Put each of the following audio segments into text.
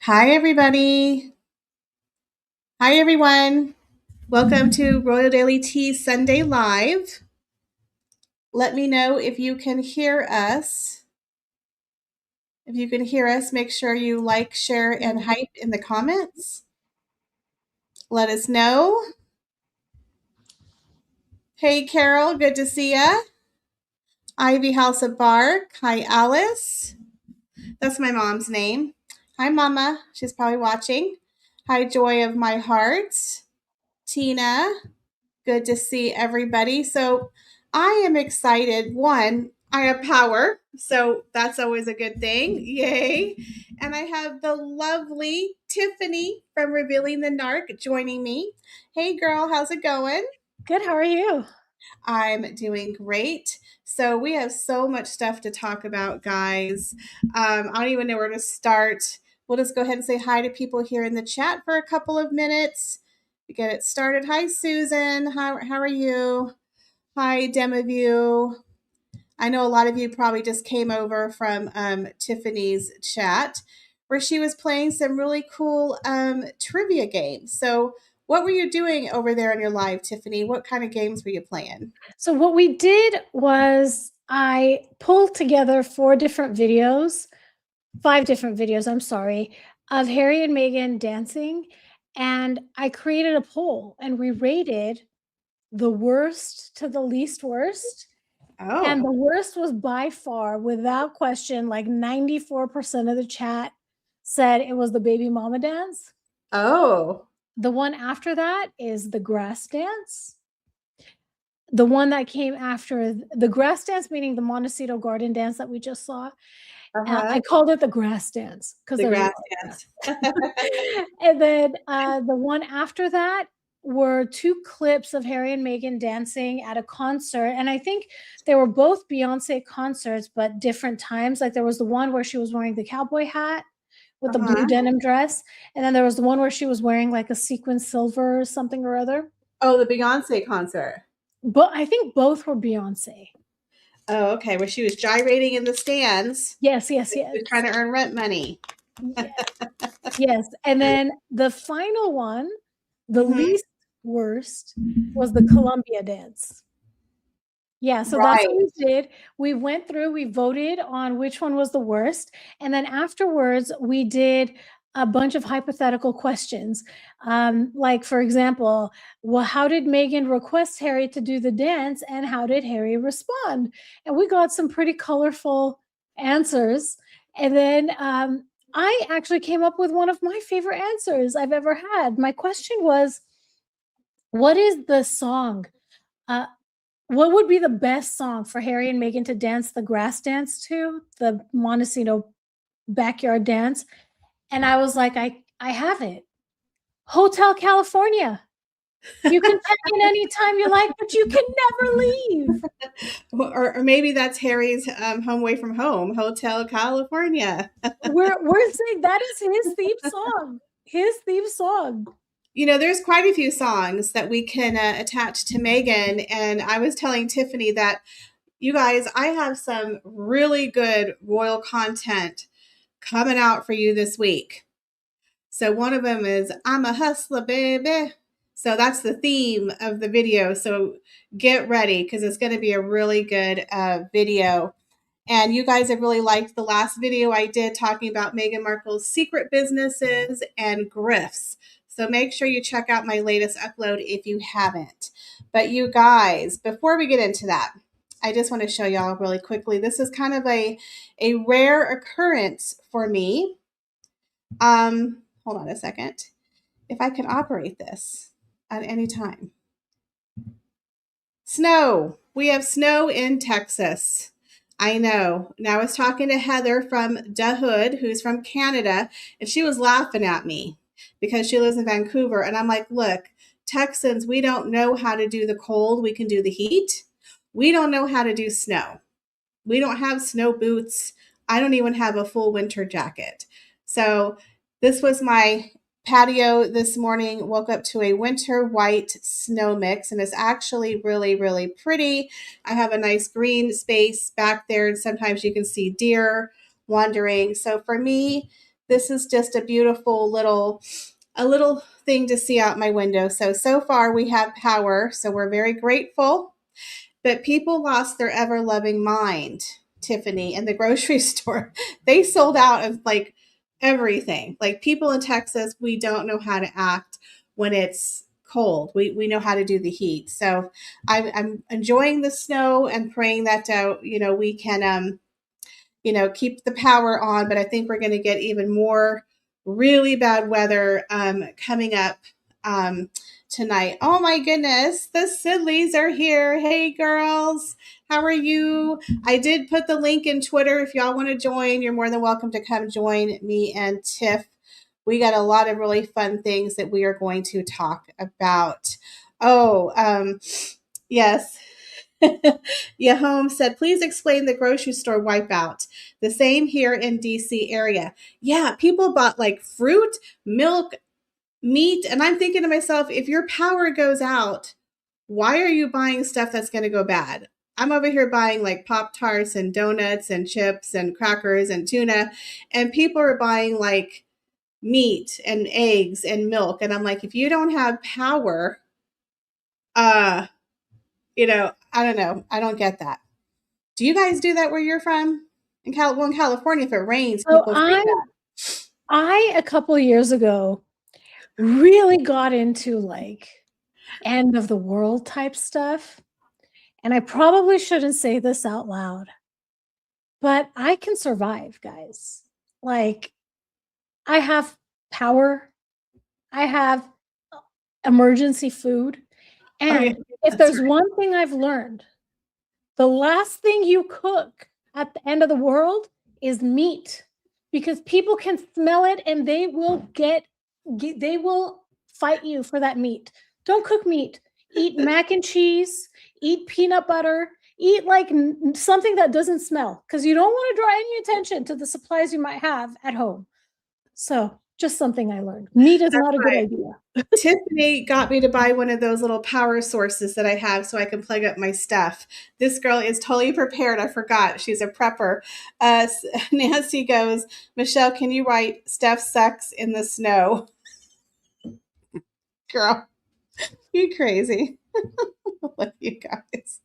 Hi, everybody. Hi, everyone. Welcome to Royal Daily Tea Sunday Live. Let me know if you can hear us. If you can hear us, make sure you like, share, and hype in the comments. Let us know. Hey, Carol, good to see ya. Ivy House of Bark. Hi, Alice. That's my mom's name. Hi, Mama. She's probably watching. Hi, Joy of my heart. Tina. Good to see everybody. So I am excited. One, I have power. So that's always a good thing. Yay. And I have the lovely Tiffany from Revealing the Narc joining me. Hey, girl, how's it going? Good. How are you? I'm doing great. So we have so much stuff to talk about, guys. I don't even know where to start. We'll just go ahead and say hi to people here in the chat for a couple of minutes to get it started. Hi, Susan. How are you? Hi, Demaview. I know a lot of you probably just came over from Tiffany's chat where she was playing some really cool trivia games. So, what were you doing over there on your live, Tiffany? What kind of games were you playing? So what we did was I pulled together five different videos, I'm sorry, of Harry and Meghan dancing, and I created a poll and we rated the worst to the least worst. And Oh, the worst was by far, without question, like 94% of the chat said it was the baby mama dance. oh, The one after that is the grass dance. The one that came after the grass dance, meaning the Montecito garden dance that we just saw, uh-huh. I called it the grass dance because The there's a grass lot of grass. dance. And then the one after that were two clips of Harry and Meghan dancing at a concert. And I think they were both Beyonce concerts, but different times. Like there was the one where she was wearing the cowboy hat with the blue Uh-huh. denim dress. And then there was the one where she was wearing like a sequin silver or something or other. Oh, the Beyonce concert. But I think both were Beyonce. Oh, okay. Where she was gyrating in the stands. Yes, yes, She was trying yes. to earn rent money. Yes, yes. And then the final one, the Hmm. least worst, was the Columbia dance. Yeah, so that's what Right. we did. We went through, we voted on which one was the worst, and then afterwards we did a bunch of hypothetical questions. Like for example, well, how did Megan request Harry to do the dance, and how did Harry respond? And we got some pretty colorful answers. And then I actually came up with one of my favorite answers I've ever had. My question was, what is the song? Uh, what would be the best song for Harry and Meghan to dance the grass dance to, the Montecito backyard dance? And I was like, I have it. Hotel California. You can check in anytime you like, but you can never leave. Or maybe that's Harry's home away from home, Hotel California. We're saying that is his theme song. His theme song. There's quite a few songs that we can attach to Megan. And I was telling Tiffany that, you guys, I have some really good royal content coming out for you this week. So one of them is I'm a hustler, baby. So that's the theme of the video. So get ready because it's going to be a really good video. And you guys have really liked the last video I did talking about Meghan Markle's secret businesses and grifts. So make sure you check out my latest upload if you haven't. But you guys, before we get into that, I just want to show y'all really quickly. This is kind of a rare occurrence for me. Hold on a second. If I can operate this at any time. Snow. We have snow in Texas. I know. Now I was talking to Heather from Da Hood, who's from Canada, and she was laughing at me because she lives in Vancouver. And I'm like, look, Texans, we don't know how to do the cold. We can do the heat. We don't know how to do snow. We don't have snow boots. I don't even have a full winter jacket. So this was my patio this morning. Woke up to a winter white snow mix, and it's actually really, really pretty. I have a nice green space back there, and sometimes you can see deer wandering. So for me, this is just a beautiful little thing to see out my window. So far we have power, so we're very grateful. But people lost their ever loving mind, Tiffany, in the grocery store. They sold out of like everything. Like people in Texas, we don't know how to act when it's cold. We know how to do the heat. So I'm enjoying the snow and praying that we can keep the power on. But I think we're going to get even more really bad weather coming up tonight. Oh my goodness, the Sidleys are here. Hey girls, how are you? I did put the link in Twitter. If y'all want to join, you're more than welcome to come join me and Tiff. We got a lot of really fun things that we are going to talk about. Oh, yes. Yahome said, please explain the grocery store wipeout. The same here in DC area. Yeah, people bought like fruit, milk, meat. And I'm thinking to myself, if your power goes out, why are you buying stuff that's going to go bad? I'm over here buying like Pop Tarts and donuts and chips and crackers and tuna. And people are buying like meat and eggs and milk. And I'm like, if you don't have power, uh, I don't know. I don't get that. Do you guys do that where you're from? In California, if it rains, So people freak out. I a couple of years ago really got into like end of the world type stuff. And I probably shouldn't say this out loud, but I can survive, guys. Like, I have power, I have emergency food. Oh yeah, And if that's there's right. one thing I've learned, the last thing you cook at the end of the world is meat because people can smell it and they will they will fight you for that meat. Don't cook meat. Eat mac and cheese, eat peanut butter, eat like something that doesn't smell because you don't want to draw any attention to the supplies you might have at home. So, just something I learned. Meat is That's not a good right. idea. Tiffany got me to buy one of those little power sources that I have so I can plug up my stuff. This girl is totally prepared. I forgot. She's a prepper. Nancy goes, Michelle, can you write Steph sucks in the snow? Girl, you crazy. Love you guys.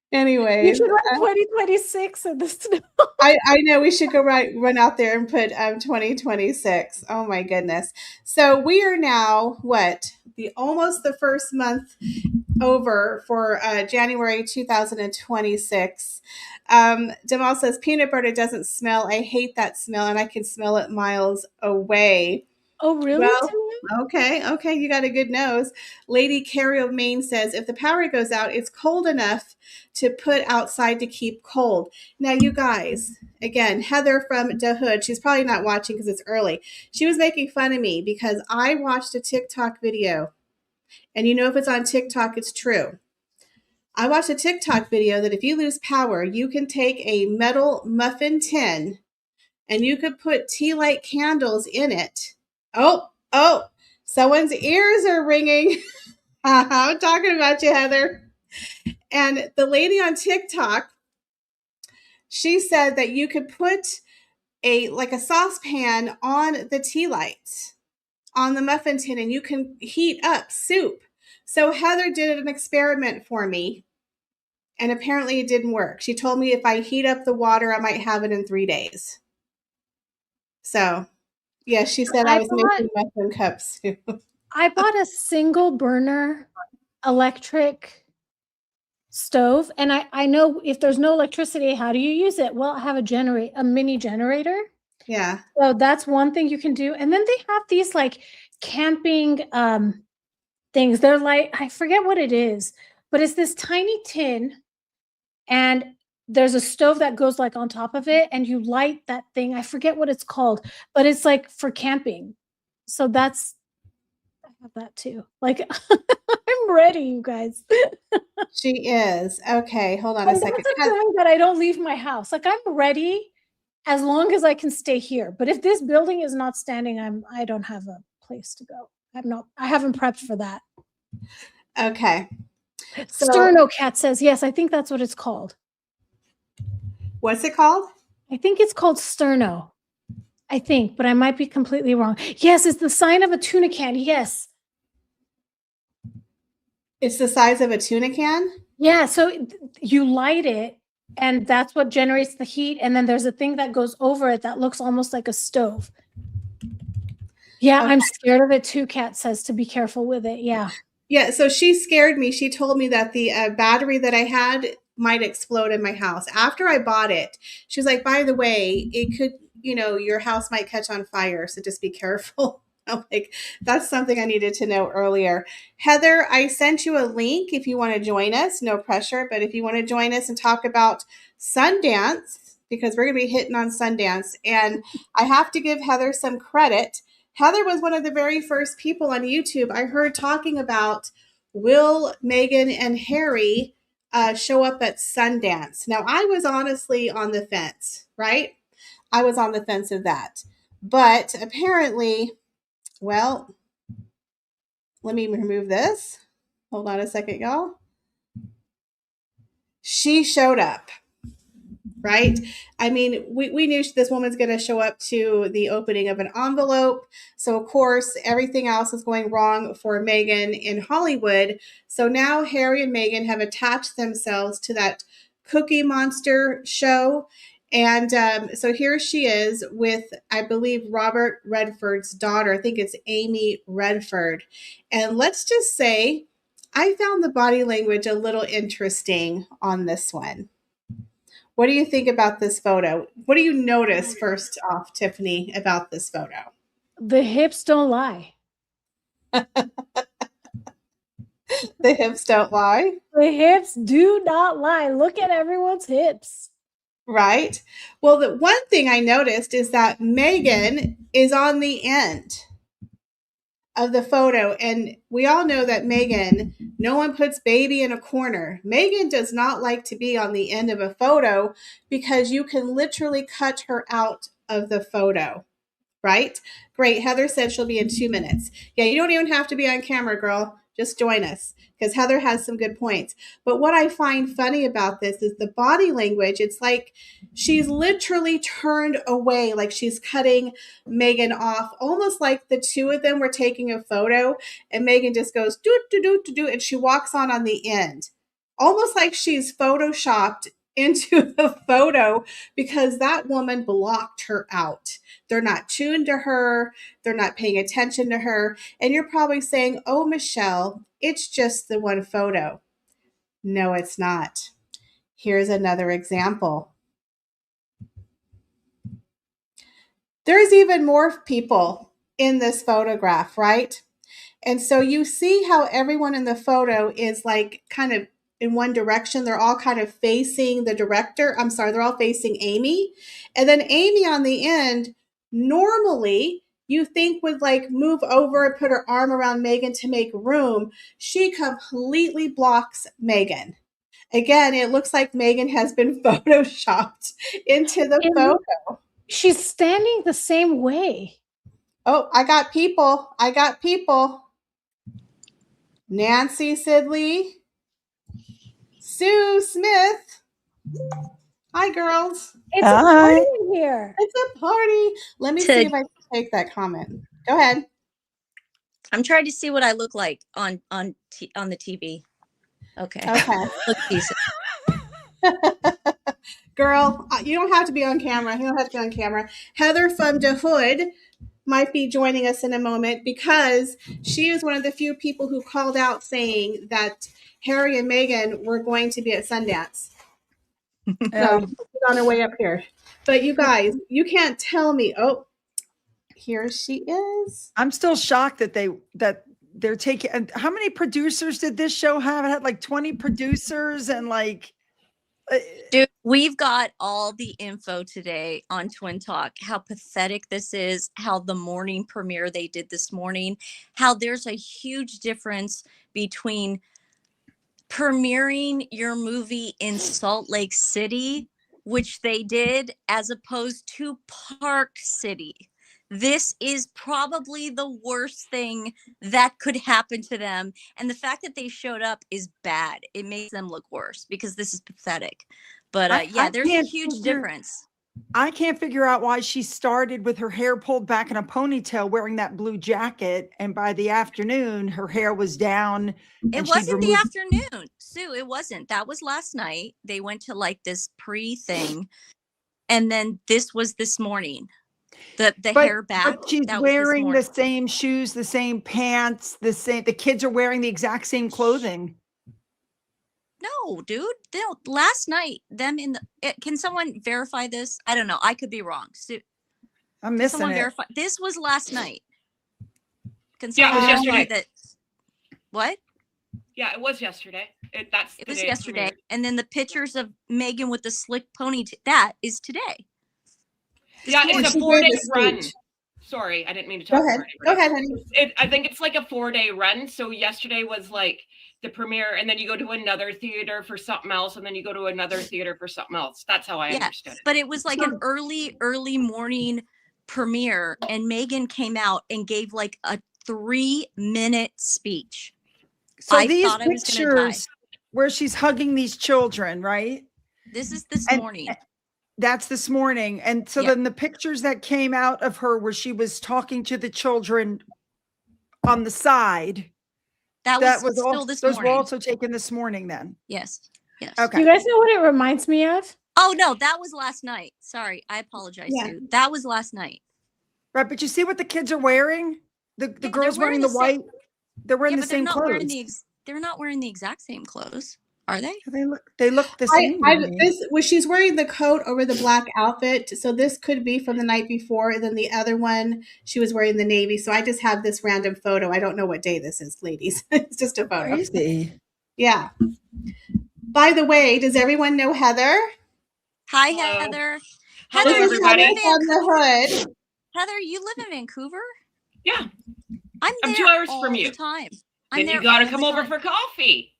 You Anyways, should write 2026 in the snow. I know we should go run out there and put 2026. Oh my goodness. So we are now what? Almost the first month over for January 2026. Demal says peanut butter doesn't smell. I hate that smell and I can smell it miles away. Oh, really, Well, Tim? okay, you got a good nose. Lady Carrie of Maine says if the power goes out, it's cold enough to put outside to keep cold. Now, you guys, again, Heather from the Hood, she's probably not watching because it's early. She was making fun of me because I watched a TikTok video, and if it's on TikTok, it's true. I watched a TikTok video that if you lose power, you can take a metal muffin tin and you could put tea light candles in it. Oh, someone's ears are ringing. I'm talking about you, Heather. And the lady on TikTok, she said that you could put a saucepan on the tea lights on the muffin tin and you can heat up soup. So Heather did an experiment for me and apparently it didn't work. She told me if I heat up the water, I might have it in 3 days. So, yeah, she said I I was bought making muffin cups too. I bought a single burner electric stove, and I know if there's no electricity, how do you use it? Well, I have a mini generator. Yeah. So that's one thing you can do. And then they have these like camping things. They're like, I forget what it is, but it's this tiny tin and there's a stove that goes like on top of it and you light that thing. I forget what it's called, but it's like for camping. So that's I have that too. Like I'm ready, you guys. She is. Okay, hold on a And second. that's assuming that I don't leave my house. Like I'm ready as long as I can stay here. But if this building is not standing, I don't have a place to go. I haven't prepped for that. Okay. So, Sterno Cat says, yes, I think that's what it's called. what's it called? I think it's called sterno. I think, but I might be completely wrong. Yes, it's the sign of a tuna can. Yes. It's the size of a tuna can? Yeah, so you light it and that's what generates the heat, and then there's a thing that goes over it that looks almost like a stove. Yeah, Okay. I'm scared of it too, Kat says to be careful with it. Yeah. Yeah, so she scared me. She told me that the battery that I had might explode in my house. After I bought it, she was like, by the way, it could, your house might catch on fire. So just be careful. I'm like, that's something I needed to know earlier. Heather, I sent you a link if you want to join us. No pressure, but if you want to join us and talk about Sundance, because we're going to be hitting on Sundance. And I have to give Heather some credit. Heather was one of the very first people on YouTube I heard talking about will Meghan and Harry show up at Sundance. Now, I was honestly on the fence, right? I was on the fence of that. But apparently, well, let me remove this. Hold on a second, y'all. She showed up, right? I mean, we knew this woman's going to show up to the opening of an envelope. So, of course, everything else is going wrong for Meghan in Hollywood. So now Harry and Meghan have attached themselves to that Cookie Monster show. And so here she is with, I believe, Robert Redford's daughter. I think it's Amy Redford. And let's just say, I found the body language a little interesting on this one. What do you think about this photo? What do you notice first off, Tiffany, about this photo? The hips don't lie. The hips don't lie, The hips do not lie. Look at everyone's hips. right? Well, the one thing I noticed is that Meghan is on the end of the photo. And we all know that Meghan, no one puts baby in a corner. Meghan does not like to be on the end of a photo because you can literally cut her out of the photo. Right? Great. Heather said she'll be in 2 minutes. Yeah, you don't even have to be on camera, girl. Just join us because Heather has some good points. But what I find funny about this is the body language. It's like she's literally turned away, like she's cutting Meghan off, almost like the two of them were taking a photo and Meghan just goes, do, do, do, do, do, and she walks on the end. Almost like she's photoshopped into the photo because that woman blocked her out. They're not tuned to her. They're not paying attention to her. And you're probably saying, oh, Michelle, it's just the one photo. No, it's not. Here's another example. There's even more people in this photograph, right? And so you see how everyone in the photo is like kind of in one direction. They're all kind of facing the director. I'm sorry, they're all facing Amy. And then Amy on the end, normally you think would like move over and put her arm around Meghan to make room. She completely blocks Meghan. Again, it looks like Meghan has been photoshopped into the photo. She's standing the same way. Oh, I got people. I got people. Nancy Sidley, Sue Smith. Hi, girls. It's a party in here. It's a party. Let me see if I can take that comment. Go ahead. I'm trying to see what I look like on the TV. Okay. Look decent. Girl, you don't have to be on camera. You don't have to be on camera. Heather from the Hood might be joining us in a moment because she is one of the few people who called out saying that Harry and Meghan were going to be at Sundance. So she's on her way up here. But you guys, you can't tell me. Oh, here she is. I'm still shocked that they're taking. And how many producers did this show have? It had like 20 producers and like. Dude, we've got all the info today on Twin Talk, how pathetic this is, how the morning premiere they did this morning, how there's a huge difference between premiering your movie in Salt Lake City, which they did, as opposed to Park City. This is probably the worst thing that could happen to them. And the fact that they showed up is bad. It makes them look worse because this is pathetic. But yeah, there's a huge difference. I can't figure out why she started with her hair pulled back in a ponytail wearing that blue jacket. And by the afternoon, her hair was down It and she'd wasn't the removed. afternoon, Sue. It wasn't. That was last night. They went to like this pre thing, and then this was this morning. The hair back. But she's That was this wearing the morning. same shoes, the same pants, the kids are wearing the exact same clothing. No, dude. Last night, them in the. Can someone verify this? I don't know. I could be wrong. Sue, I'm can missing someone it. verify? This was last night. Can Yeah, it someone was verify yesterday. that? What? Yeah, it was yesterday. It was yesterday, and then the pictures of Megan with the slick pony. That is today. Yeah, it's a 4-day run. Speech. Sorry, I didn't mean to talk. Go ahead, honey. I think it's like a 4-day run. So yesterday was like the premiere, and then you go to another theater for something else, and then you go to another theater for something else. That's how I understood it. But it was like an early morning premiere, and Megan came out and gave like a 3-minute speech. So I these thought I was gonna die. pictures where she's hugging these children, right? This is this morning. That's this morning. And so then the pictures that came out of her where she was talking to the children on the side, that was still all, this those morning. were also taken this morning then. Yes. Okay. You guys know what it reminds me of? Oh no, that was last night. Sorry, I apologize, Sue. That was last night. Right, but you see what the kids are wearing? The girls wearing the white. They're wearing the same clothes. They're not wearing the exact same clothes, are they? They look the same. She's wearing the coat over the black outfit, so this could be from the night before. And then the other one, she was wearing the navy. So I just have this random photo. I don't know what day this is, ladies. It's just a photo. Crazy. Yeah. By the way, does everyone know Heather? Hi, Hello. Heather. Hello, Heather, everybody. you live in On the hood. Heather, you live in Vancouver? Yeah, I'm there 2 hours all from the you. time. Then you got to come over for coffee.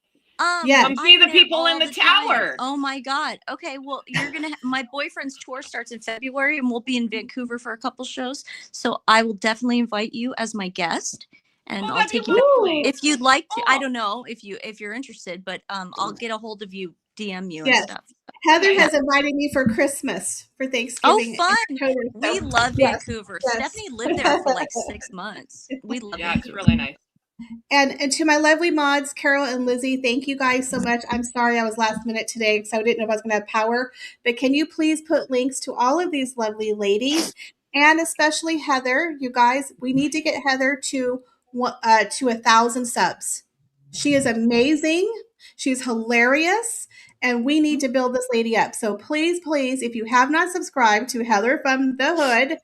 Yeah. Come see the I'm people there in the all time. tower. Oh my God. Okay. Well, you're going to, my boyfriend's tour starts in February and we'll be in Vancouver for a couple shows. So I will definitely invite you as my guest and I'll that'd be take you lovely. if you'd like to. I don't know if you're interested, but I'll get a hold of you, DM you and stuff. Heather has invited me for Christmas, for Thanksgiving. Oh, fun. We love Vancouver. Yes. Stephanie lived there for like 6 months. We love Yeah, Vancouver. it's really nice. And to my lovely mods, Carol and Lizzie, thank you guys so much. I'm sorry I was last minute today, so I didn't know if I was going to have power. But can you please put links to all of these lovely ladies, and especially Heather? You guys, we need to get Heather to 1,000 subs. She is amazing. She's hilarious, and we need to build this lady up. So please, please, if you have not subscribed to Heather from the Hood,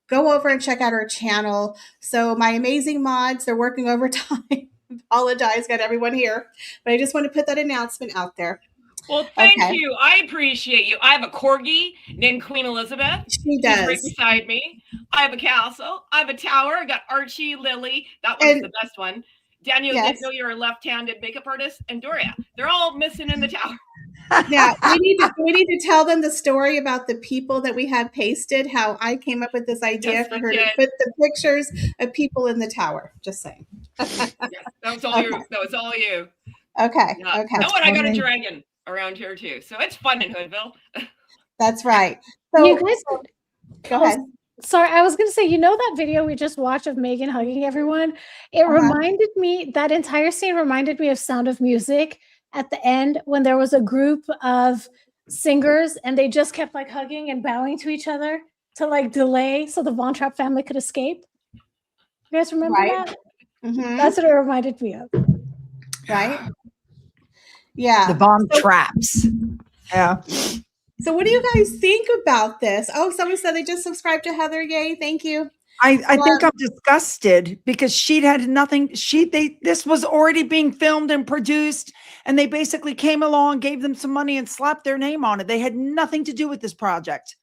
go over and check out her channel. So my amazing mods, they're working overtime. Apologize, got everyone here. But I just want to put that announcement out there. Well, thank you. I appreciate you. I have a corgi named Queen Elizabeth. She does. She's right beside me. I have a castle. I have a tower. I got Archie, Lily. That one's the best one. Daniel, didn't know you're a left-handed makeup artist. And Doria. They're all missing in the tower. Now we need to tell them the story about the people that we have pasted, how I came up with this idea for her to put the pictures of people in the tower. Just saying. Yes, that was all you. That was all you. Okay. Yeah. Okay. Oh, and I got a dragon around here too. So it's fun in Hoodville. That's right. So you guys, go ahead. Sorry, I was going to say, that video we just watched of Megan hugging everyone? It reminded me, that entire scene reminded me of Sound of Music at the end when there was a group of singers and they just kept like hugging and bowing to each other to like delay so the Von Trapp family could escape. You guys remember that? Mm-hmm. That's what it reminded me of. Right? Yeah. The Von Trapps. Yeah. So what do you guys think about this? Oh, someone said they just subscribed to Heather. Yay. Thank you. I think I'm disgusted because she'd had nothing. This was already being filmed and produced, and they basically came along, gave them some money, and slapped their name on it. They had nothing to do with this project.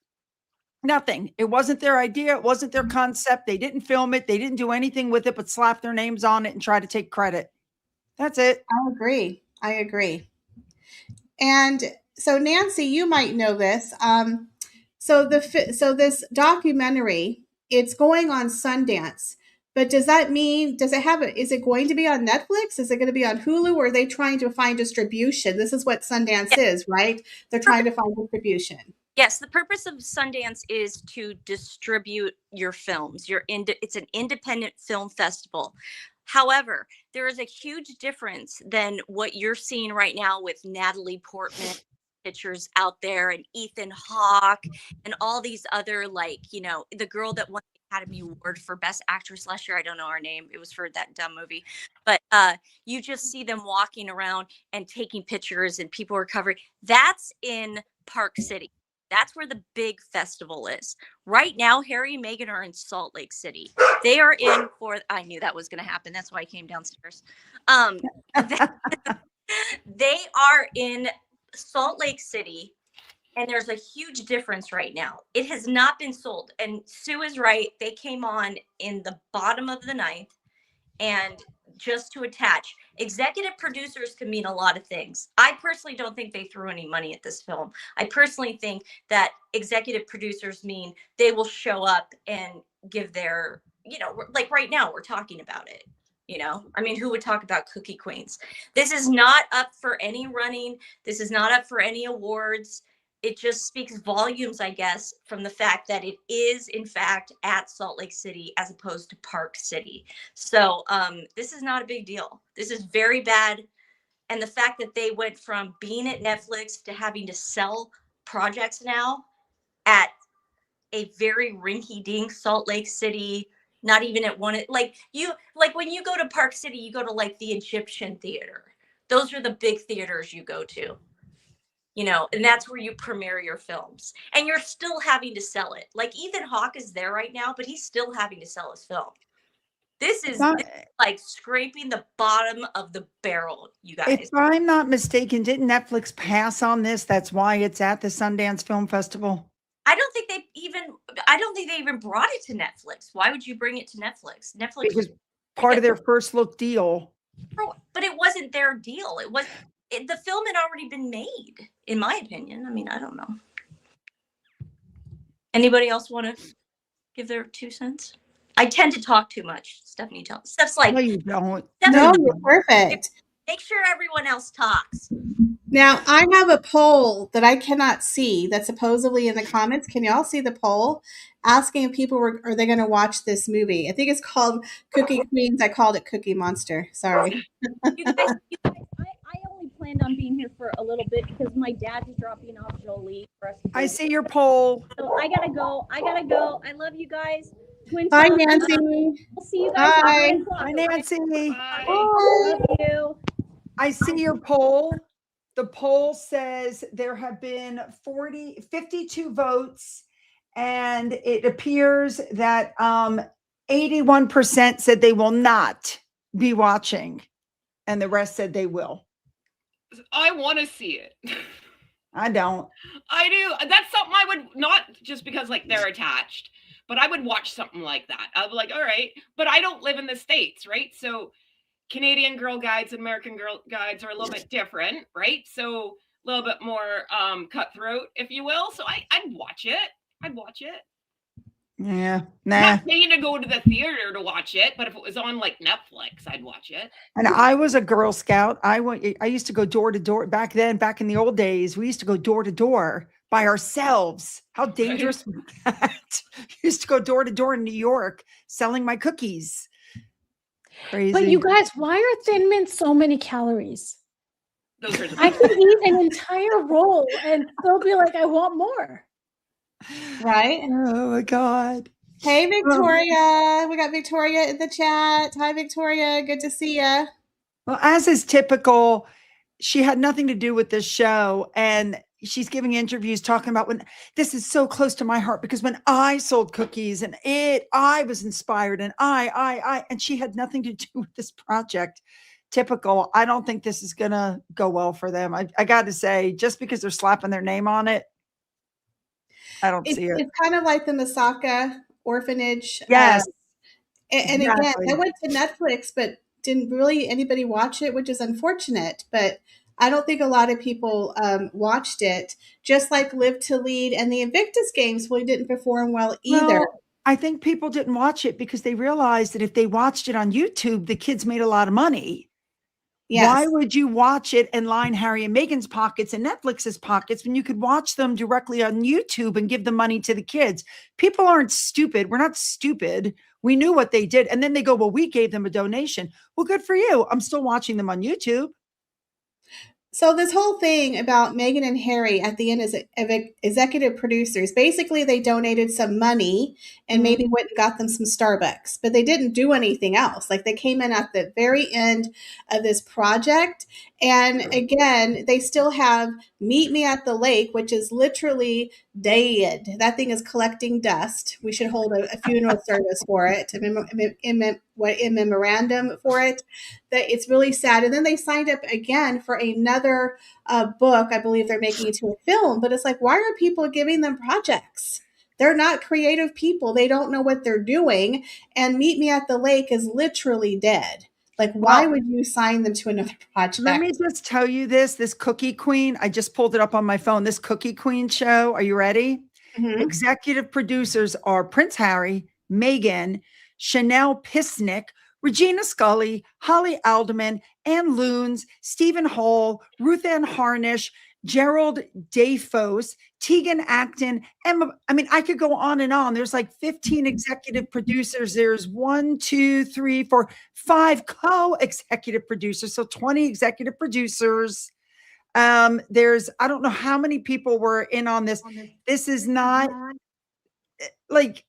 Nothing. It wasn't their idea. It wasn't their concept. They didn't film it. They didn't do anything with it but slap their names on it and try to take credit. That's it. I agree. And so Nancy, you might know this. So this documentary, it's going on Sundance, but does that mean, is it going to be on Netflix? Is it going to be on Hulu, or are they trying to find distribution? This is what Sundance is, right? They're trying to find distribution. Yes, the purpose of Sundance is to distribute your films. It's an independent film festival. However, there is a huge difference than what you're seeing right now with Natalie Portman pictures out there and Ethan Hawke and all these other, like, the girl that won the Academy Award for Best Actress last year. I don't know her name. It was for that dumb movie. But you just see them walking around and taking pictures and people are covering. That's in Park City. That's where the big festival is. Right now, Harry and Meghan are in Salt Lake City. They are in for, I knew that was going to happen. That's why I came downstairs. They are in Salt Lake City, and there's a huge difference right now. It has not been sold. And Sue is right. They came on in the bottom of the ninth. And just to attach, executive producers can mean a lot of things. I personally don't think they threw any money at this film. I personally think that executive producers mean they will show up and give their, like right now we're talking about it. I mean, who would talk about Cookie Queens? This is not up for any running. This is not up for any awards. It just speaks volumes, I guess, from the fact that it is, in fact, at Salt Lake City as opposed to Park City. So this is not a big deal. This is very bad. And the fact that they went from being at Netflix to having to sell projects now at a very rinky-dink Salt Lake City, not even at one, like when you go to Park City, you go to like the Egyptian Theater. Those are the big theaters you go to. And that's where you premiere your films, and you're still having to sell it. Like Ethan Hawke is there right now, but he's still having to sell his film. This is like scraping the bottom of the barrel, you guys. If I'm not mistaken, didn't Netflix pass on this? That's why it's at the Sundance Film Festival. I don't think they even brought it to Netflix. Why would you bring it to Netflix? Netflix was part of their first look deal. But it wasn't their deal. The film had already been made, in my opinion. I mean, I don't know. Anybody else want to give their 2 cents? I tend to talk too much. Stephanie Steph's like, no, you don't. No, you're perfect. Make sure everyone else talks. Now, I have a poll that I cannot see that's supposedly in the comments. Can y'all see the poll? Asking if people are they going to watch this movie. I think it's called Cookie Queens. I called it Cookie Monster. Sorry. You guys, I only planned on being here for a little bit because my dad is dropping off Jolie for us. I see your poll. So I gotta go. I love you guys. Bye, Nancy. We'll see you guys. Bye. Bye, Nancy. Bye. Love you. I see your poll. The poll says there have been 52 votes, and it appears that 81% said they will not be watching, and the rest said they will. I want to see it. I don't. I do. That's something I would, not just because like they're attached, but I would watch something like that. I'd be like, all right, but I don't live in the States, right? So Canadian Girl Guides and American Girl Guides are a little bit different, right? So a little bit more cutthroat, if you will. So I'd watch it. Yeah, nah. Not paying to go to the theater to watch it, but if it was on like Netflix, I'd watch it. And I was a Girl Scout. I used to go door to door back then. Back in the old days, we used to go door to door by ourselves. How dangerous was that? Used to go door to door in New York selling my cookies. Crazy. But you guys, why are Thin Mints so many calories? Those are the I could eat an entire roll and still be like, I want more. Right? Oh my God. Hey, Victoria. We got Victoria in the chat. Hi, Victoria. Good to see you. Well, as is typical, she had nothing to do with this show. And she's giving interviews talking about when this is so close to my heart, because when I sold cookies and I was inspired, and and she had nothing to do with this project. Typical. I don't think this is going to go well for them. I got to say, just because they're slapping their name on it, I don't see it. It's kind of like the Masaka orphanage. Yes. And again, that went to Netflix, but didn't really anybody watch it, which is unfortunate. But I don't think a lot of people watched it. Just like Live to Lead and the Invictus Games really didn't perform well either. Well, I think people didn't watch it because they realized that if they watched it on YouTube, the kids made a lot of money. Yes. Why would you watch it and line Harry and Meghan's pockets and Netflix's pockets when you could watch them directly on YouTube and give the money to the kids? People aren't stupid. We're not stupid. We knew what they did. And then they go, well, we gave them a donation. Well, good for you. I'm still watching them on YouTube. So this whole thing about Meghan and Harry at the end is executive producers. Basically, they donated some money and maybe went and got them some Starbucks, but they didn't do anything else. Like they came in at the very end of this project. And again, they still have Meet Me at the Lake, which is literally dead. That thing is collecting dust. We should hold a funeral service for it, in memorandum for it. That it's really sad. And then they signed up again for another book. I believe they're making it to a film. But it's like, why are people giving them projects? They're not creative people. They don't know what they're doing. And Meet Me at the Lake is literally dead. Like, why would you sign them to another project? Let me just tell you this Cookie Queen, I just pulled it up on my phone. This Cookie Queen show, are you ready? Mhm. Executive producers are Prince Harry, Meghan, Chanel Pisnick, Regina Scully, Holly Alderman, Ann Loons, Stephen Hall, Ruth Ann Harnish, Gerald Dafos, Tegan Acton, Emma. I mean, I could go on and on. There's like 15 executive producers. There's 1, 2, 3, 4, 5 co-executive producers. So 20 executive producers. There's, I don't know how many people were in on this. This is not like,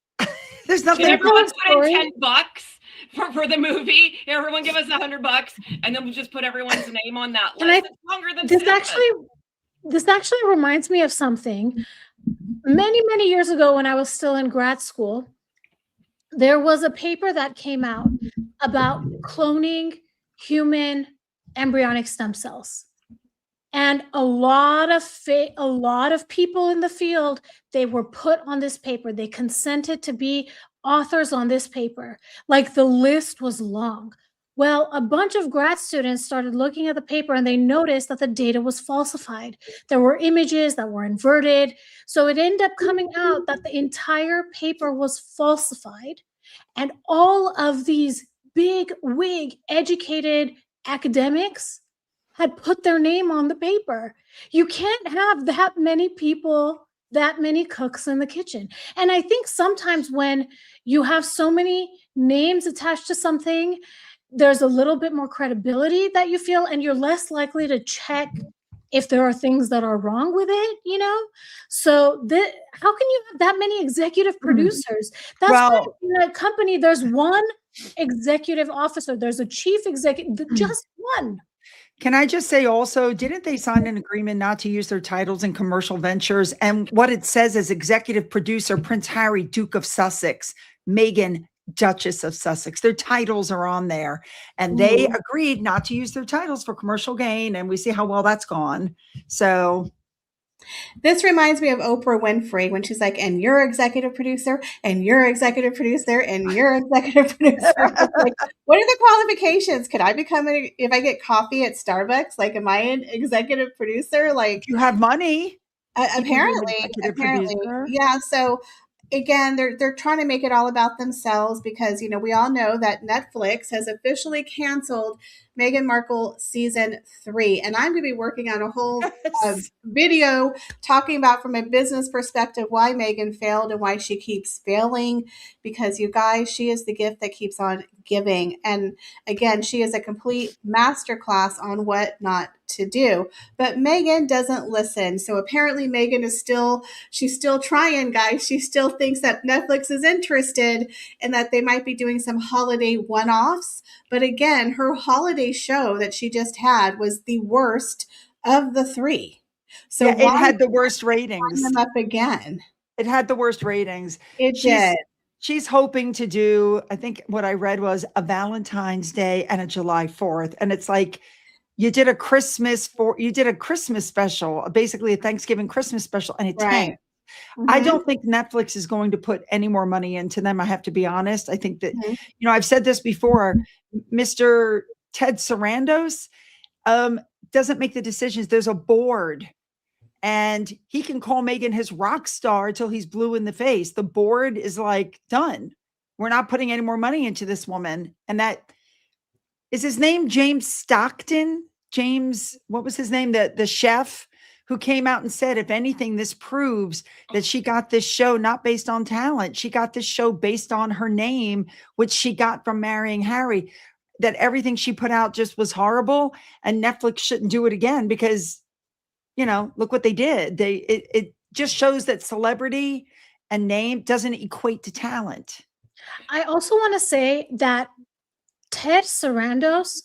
there's nothing. Can everyone put in $10 for the movie? Everyone give us $100 and then we'll just put everyone's name on that list. It's longer than this actually reminds me of something. Many years ago when I was still in grad school, there was a paper that came out about cloning human embryonic stem cells. And a lot of people in the field, they were put on this paper. They consented to be authors on this paper. Like the list was long. Well, a bunch of grad students started looking at the paper and they noticed that the data was falsified. There were images that were inverted. So it ended up coming out that the entire paper was falsified. And all of these big wig educated academics had put their name on the paper. You can't have that many people, that many cooks in the kitchen. And I think sometimes when you have so many names attached to something, there's a little bit more credibility that you feel, and you're less likely to check if there are things that are wrong with it, you know? So how can you have that many executive producers? That's why in a company, there's one executive officer, there's a chief executive, just one. Can I just say also, didn't they sign an agreement not to use their titles in commercial ventures? And what it says is executive producer, Prince Harry, Duke of Sussex, Meghan, Duchess of Sussex. Their titles are on there. And they agreed not to use their titles for commercial gain. And we see how well that's gone. So this reminds me of Oprah Winfrey when she's like, and you're executive producer, and you're executive producer, and you're executive producer. Like, what are the qualifications? Could I become if I get coffee at Starbucks? Like, am I an executive producer? Like, you have money. Apparently, yeah. So again, they're trying to make it all about themselves because, you know, we all know that Netflix has officially canceled Meghan Markle season 3. And I'm going to be working on a whole video talking about from a business perspective why Meghan failed and why she keeps failing. Because you guys, she is the gift that keeps on giving. And again, she is a complete masterclass on what not to do. But Meghan doesn't listen. So apparently Meghan is she's still trying, guys. She still thinks that Netflix is interested and that they might be doing some holiday one-offs. But again, her holiday show that she just had was the worst of the 3. So it had the worst ratings. Them up again. It had the worst ratings. It did. She's hoping to do, I think what I read was a Valentine's Day and a July 4th. And it's like, you did a Christmas special, basically a Thanksgiving Christmas special, and it tanked. I don't think Netflix is going to put any more money into them. I have to be honest. I think that, you know, I've said this before, Mr. Ted Sarandos doesn't make the decisions. There's a board and he can call Meghan his rock star till he's blue in the face. The board is like, done. We're not putting any more money into this woman. And is his name James Stockton? James, what was his name? The chef who came out and said, if anything, this proves that she got this show not based on talent. She got this show based on her name, which she got from marrying Harry, that everything she put out just was horrible and Netflix shouldn't do it again because, look what they did. It just shows that celebrity and name doesn't equate to talent. I also want to say that Ted Sarandos,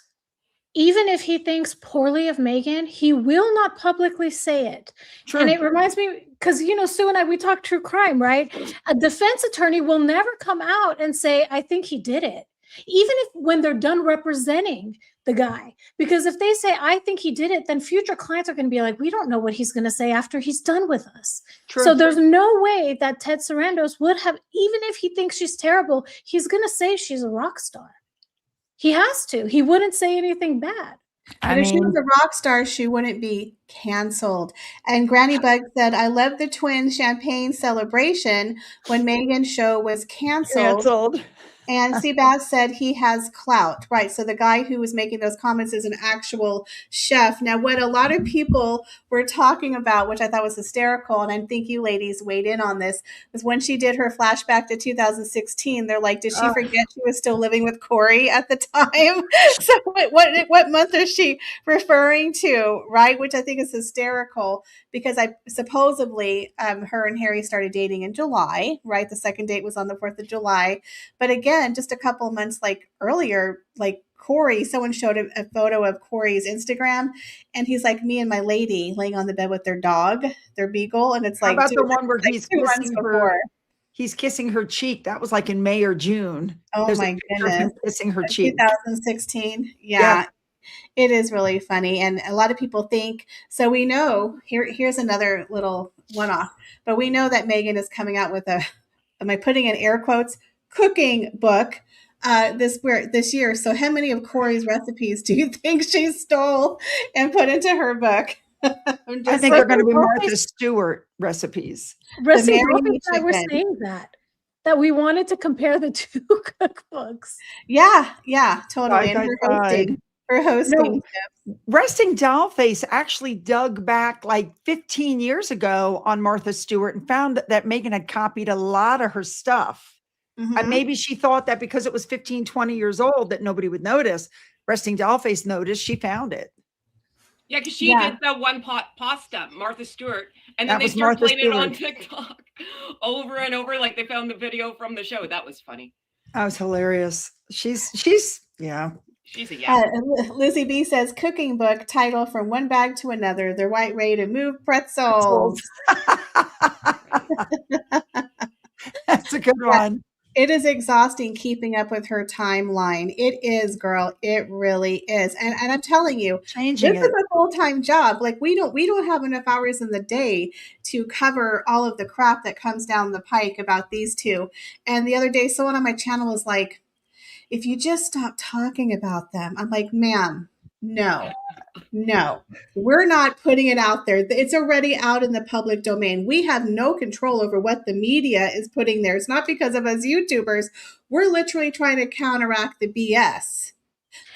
even if he thinks poorly of Meghan, he will not publicly say it. True. And it reminds me, because, Sue and I, we talk true crime, right? A defense attorney will never come out and say, I think he did it, even if when they're done representing the guy. Because if they say, I think he did it, then future clients are going to be like, we don't know what he's going to say after he's done with us. True. So there's no way that Ted Sarandos would have, even if he thinks she's terrible, he's going to say she's a rock star. He has to. He wouldn't say anything bad. But if she was a rock star, she wouldn't be canceled. And Granny Bug said, I love the twin champagne celebration when Meghan's show was canceled. And Seabass said he has clout. Right. So the guy who was making those comments is an actual chef. Now, what a lot of people were talking about, which I thought was hysterical, and I think you ladies weighed in on this, was when she did her flashback to 2016. They're like, did she forget she was still living with Corey at the time? So what month is she referring to? Right. Which I think is hysterical because supposedly her and Harry started dating in July. Right. The second date was on the 4th of July. But again, just a couple of months earlier, Corey, someone showed a photo of Corey's Instagram and he's like, me and my lady laying on the bed with their dog, their beagle. And it's how like, about the one where he's 2 months before. He's kissing her cheek. That was like in May or June. Oh, There's my goodness. Kissing her cheek. 2016. Yeah. It is really funny. And a lot of people think, so we know, here's another little one-off, but we know that Meghan is coming out with am I putting in air quotes, cooking book this year. So how many of Corey's recipes do you think she stole and put into her book? I think they're going to be Martha Stewart recipes. Rusty and I were saying that we wanted to compare the two cookbooks. Yeah, totally. And her hosting. Resting Dollface actually dug back like 15 years ago on Martha Stewart and found that Meghan had copied a lot of her stuff. Mm-hmm. And maybe she thought that because it was 15, 20 years old that nobody would notice. Resting Dollface noticed, she found it. Yeah, because she did the one pot pasta, Martha Stewart. And then they started playing it on TikTok over and over. Like they found the video from the show. That was funny. That was hilarious. She's yeah. She's a Lizzie B says, cooking book title from one bag to another. They're white ready to move pretzels. That's a good one. It is exhausting keeping up with her timeline. It is, girl. It really is. And I'm telling you, this is a full-time job. We don't have enough hours in the day to cover all of the crap that comes down the pike about these two. And the other day, someone on my channel was like, if you just stop talking about them. I'm like, ma'am, no, we're not putting it out there. It's already out in the public domain. We have no control over what the media is putting there. It's not because of us YouTubers. We're literally trying to counteract the BS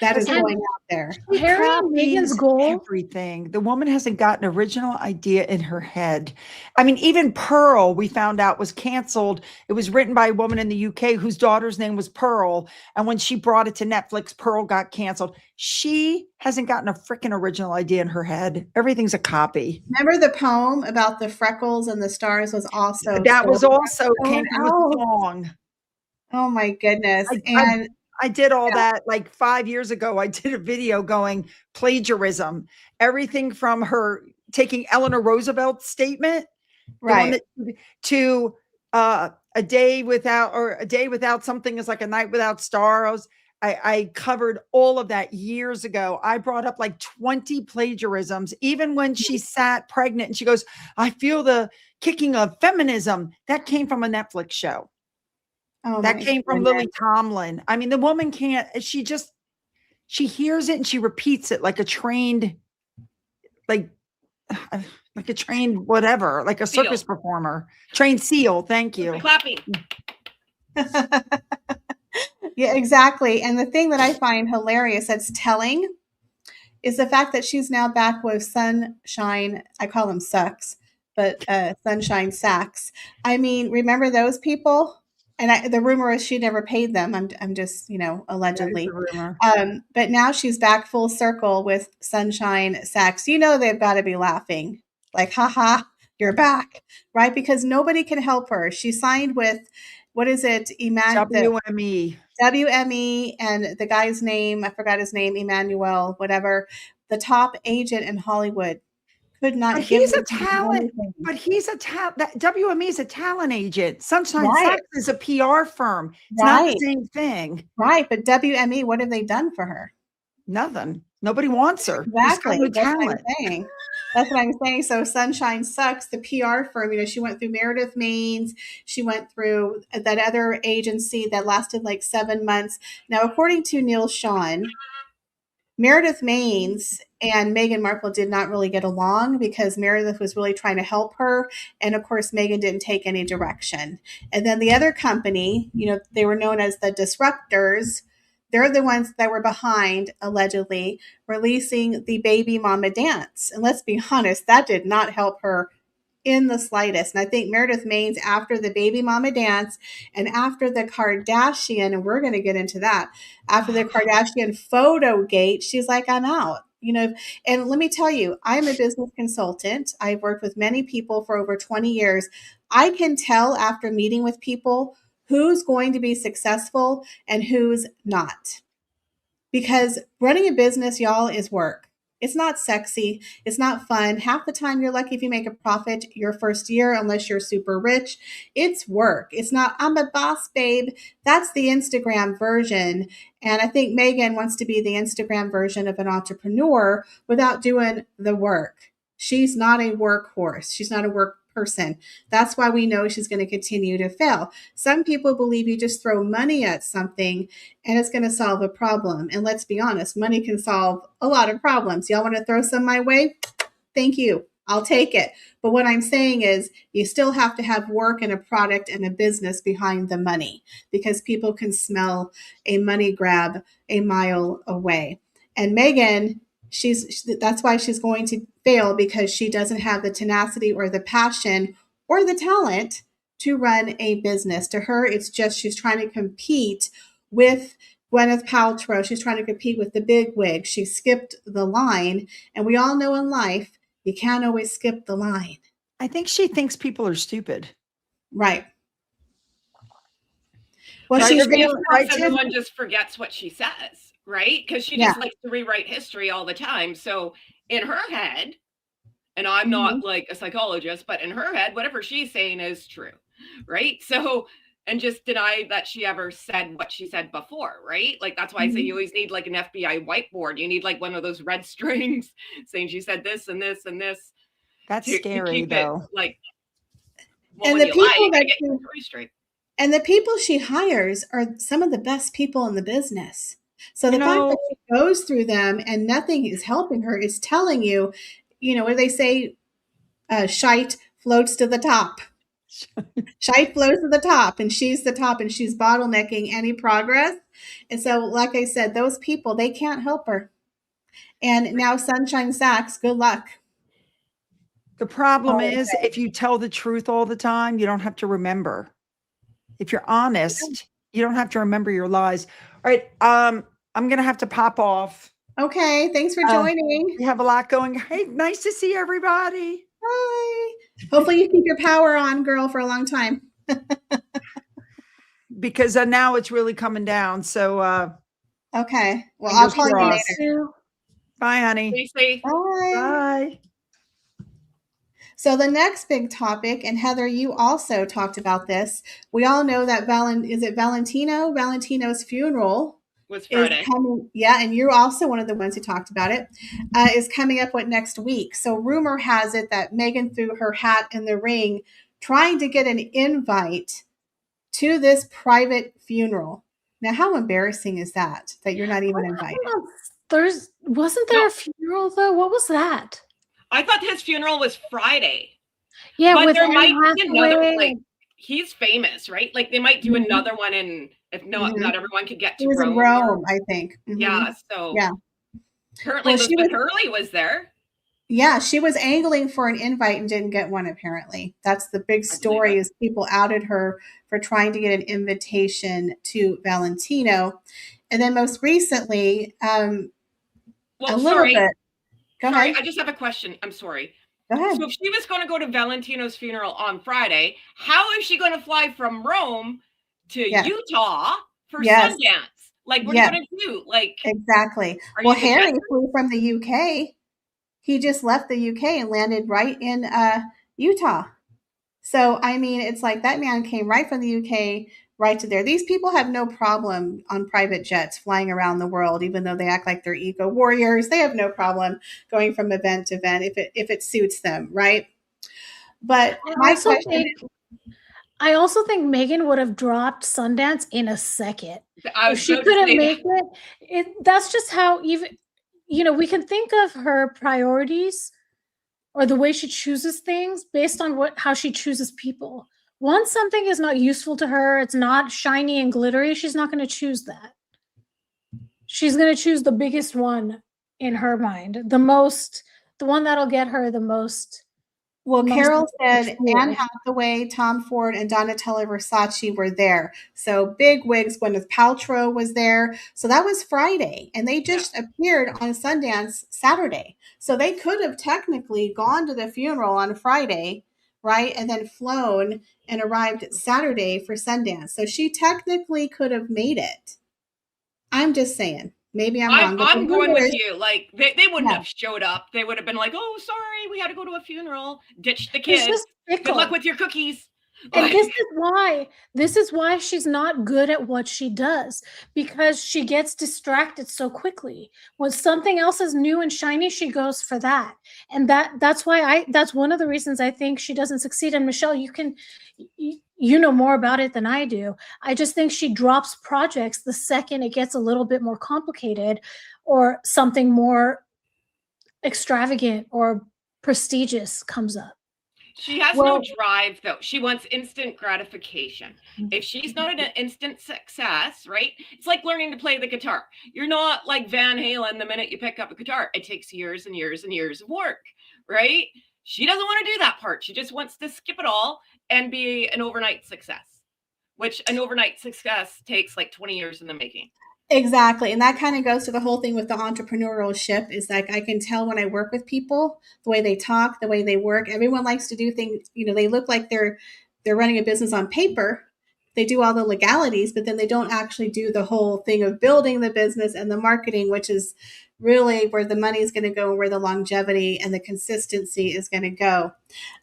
that is going out there. Harry and Meghan's goal. Everything. The woman hasn't got an original idea in her head. I mean, even Pearl, we found out, was canceled. It was written by a woman in the UK whose daughter's name was Pearl. And when she brought it to Netflix, Pearl got canceled. She hasn't gotten a freaking original idea in her head. Everything's a copy. Remember the poem about the freckles and the stars was also came from a song. Oh my goodness. I did all that like 5 years ago. I did a video going plagiarism, everything from her taking Eleanor Roosevelt's statement, right, to a day without something is like a night without stars. I covered all of that years ago. I brought up like 20 plagiarisms, even when she sat pregnant and she goes, I feel the kicking of feminism. That came from a Netflix show. Oh, that came from Lily Tomlin. I mean, the woman can't, she hears it and she repeats it like a trained, like a trained whatever, like a circus performer, trained seal. Thank you. Clapping. Yeah, exactly. And the thing that I find hilarious that's telling is the fact that she's now back with Sunshine. I call them sucks, but Sunshine Sacks. I mean, remember those people? And the rumor is she never paid them. I'm just, That is allegedly. the rumor. But now she's back full circle with Sunshine Sacks. You know they've got to be laughing, like, haha, you're back, right? Because nobody can help her. She signed with, what is it, the WME. WME, and the guy's name, I forgot his name, Emmanuel, whatever, the top agent in Hollywood could But not give he's a this woman talent. anything. But he's a talent. That WME is a talent agent. Sunshine Right, Sacks is a PR firm. It's not the right, same thing. right. But WME, what have they done for her? Nothing. Nobody wants her. She's got Exactly. no That's what I'm talent. saying. That's what I'm saying. So Sunshine Sucks, the PR firm, she went through Meredith Maines. She went through that other agency that lasted like 7 months. Now, according to Neil Sean, Meredith Maines and Meghan Markle did not really get along because Meredith was really trying to help her. And of course, Meghan didn't take any direction. And then the other company, they were known as the Disruptors. They're the ones that were behind, allegedly, releasing the Baby Mama dance. And let's be honest, that did not help her in the slightest. And I think Meredith Maines, after the Baby Mama dance and after the Kardashian, and we're going to get into that, after the Kardashian photo gate, she's like, I'm out. And let me tell you, I'm a business consultant. I've worked with many people for over 20 years. I can tell after meeting with people who's going to be successful and who's not. Because running a business, y'all, is work. It's not sexy. It's not fun. Half the time, you're lucky if you make a profit your first year, unless you're super rich. It's work. It's not, I'm a boss, babe. That's the Instagram version. And I think Meghan wants to be the Instagram version of an entrepreneur without doing the work. She's not a workhorse. She's not a work person. That's why we know she's going to continue to fail. Some people believe you just throw money at something and it's going to solve a problem. And let's be honest, money can solve a lot of problems. Y'all want to throw some my way? Thank you. I'll take it. But what I'm saying is you still have to have work and a product and a business behind the money, because people can smell a money grab a mile away. And Meghan, that's why she's going to fail, because she doesn't have the tenacity or the passion or the talent to run a business. To her, it's just she's trying to compete with Gwyneth Paltrow. She's trying to compete with the big wig. She skipped the line. And we all know in life, you can't always skip the line. I think she thinks people are stupid. Right. Well, Right, she's Ravina? Right, Tiff? everyone just forgets what she says, right? Because she just likes to rewrite history all the time. So in her head, and I'm not like a psychologist, but in her head, whatever she's saying is true, right? So, and just deny that she ever said what she said before, right? Like, that's why I say you always need like an FBI whiteboard. You need like one of those red strings saying she said this and this and this. That's scary, though. Like, well, and when the you lie, people you gotta that get your story straight. and the people she hires are some of the best people in the business. So the fact that she goes through them and nothing is helping her is telling you, what they say, shite floats to the top. Shite floats to the top, and she's the top, and she's bottlenecking any progress. And so, like I said, those people, they can't help her. And now Sunshine Sacks, good luck. The problem is, if you tell the truth all the time, you don't have to remember. If you're honest, you don't have to remember your lies. All right. I'm going to have to pop off. Okay. Thanks for joining. We have a lot going. Hey, nice to see everybody. Bye. Hopefully you keep your power on, girl, for a long time. Because now it's really coming down. So, okay. Well, I'll call you later. Bye, honey. Stay safe. Bye. Bye. So the next big topic, and Heather, you also talked about this. We all know that Valentino's funeral was Friday. Is coming. Yeah, and you're also one of the ones who talked about it. Is coming up next week. So rumor has it that Meghan threw her hat in the ring, trying to get an invite to this private funeral. Now, how embarrassing is that you're not even invited? Wasn't there a funeral though? What was that? I thought his funeral was Friday. Yeah, but there might be another, like, he's famous, right? Like they might do Mhm. another one in, if not Mhm. not everyone could get He to was in Rome. Rome, I think. Yeah, Mhm. so Yeah. apparently Well, she Elizabeth was Hurley was there. Yeah, she was angling for an invite and didn't get one, apparently. That's the big I believe story it. is people outed her for trying to get an invitation to Valentino. And then most recently, a Well, little bit. Go sorry, ahead. I just have a question. I'm sorry. Go ahead. So if she was going to go to Valentino's funeral on Friday, how is she going to fly from Rome to Yeah. Utah for Yes. Sundance? Like, what are you Yes. going to do? Like, Exactly. are Well, you the jet? Harry flew from the UK. He just left the UK and landed right in Utah. So, I mean, it's like that man came right from the UK right to there. These people have no problem on private jets flying around the world, even though they act like they're eco warriors. They have no problem going from event to event if it suits them, right? But I my also question, think I also think Megan would have dropped Sundance in a second. I If was she about to couldn't say make it, that's just how even we can think of her priorities or the way she chooses things based on how she chooses people. Once something is not useful to her, it's not shiny and glittery, she's not going to choose that. She's going to choose the biggest one in her mind, the one that'll get her the most. well, Carol said Anne Ford. Hathaway, Tom Ford, and Donatella Versace were there. So big wigs. Gwyneth Paltrow was there. So that was Friday, and they just appeared on Sundance Saturday. So they could have technically gone to the funeral on Friday, right, and then flown and arrived Saturday for Sundance. So she technically could have made it. I'm just saying. Maybe I'm wrong, but the I'm going rumor with is, you. Like they wouldn't yeah, have showed up. They would have been like, "Oh, sorry, we had to go to a funeral. Ditch the It's kids. just Good luck fickle. with your cookies." And Like, this is why she's not good at what she does, because she gets distracted so quickly. When something else is new and shiny, she goes for that. And that's one of the reasons I think she doesn't succeed. And Michelle, you know more about it than I do. I just think she drops projects the second it gets a little bit more complicated or something more extravagant or prestigious comes up. she has no well, drive though. She wants instant gratification. If she's not an instant success, right? It's like learning to play the guitar. You're not like Van Halen the minute you pick up a guitar. It takes years and years and years of work, right? She doesn't want to do that part. She just wants to skip it all and be an overnight success, which an overnight success takes like 20 years in the making. exactly. And that kind of goes to the whole thing with the entrepreneurship is like I can tell when I work with people, the way they talk, the way they work. Everyone likes to do things, they look like they're running a business on paper. They do all the legalities, but then they don't actually do the whole thing of building the business and the marketing, which is really where the money is going to go, where the longevity and the consistency is going to go.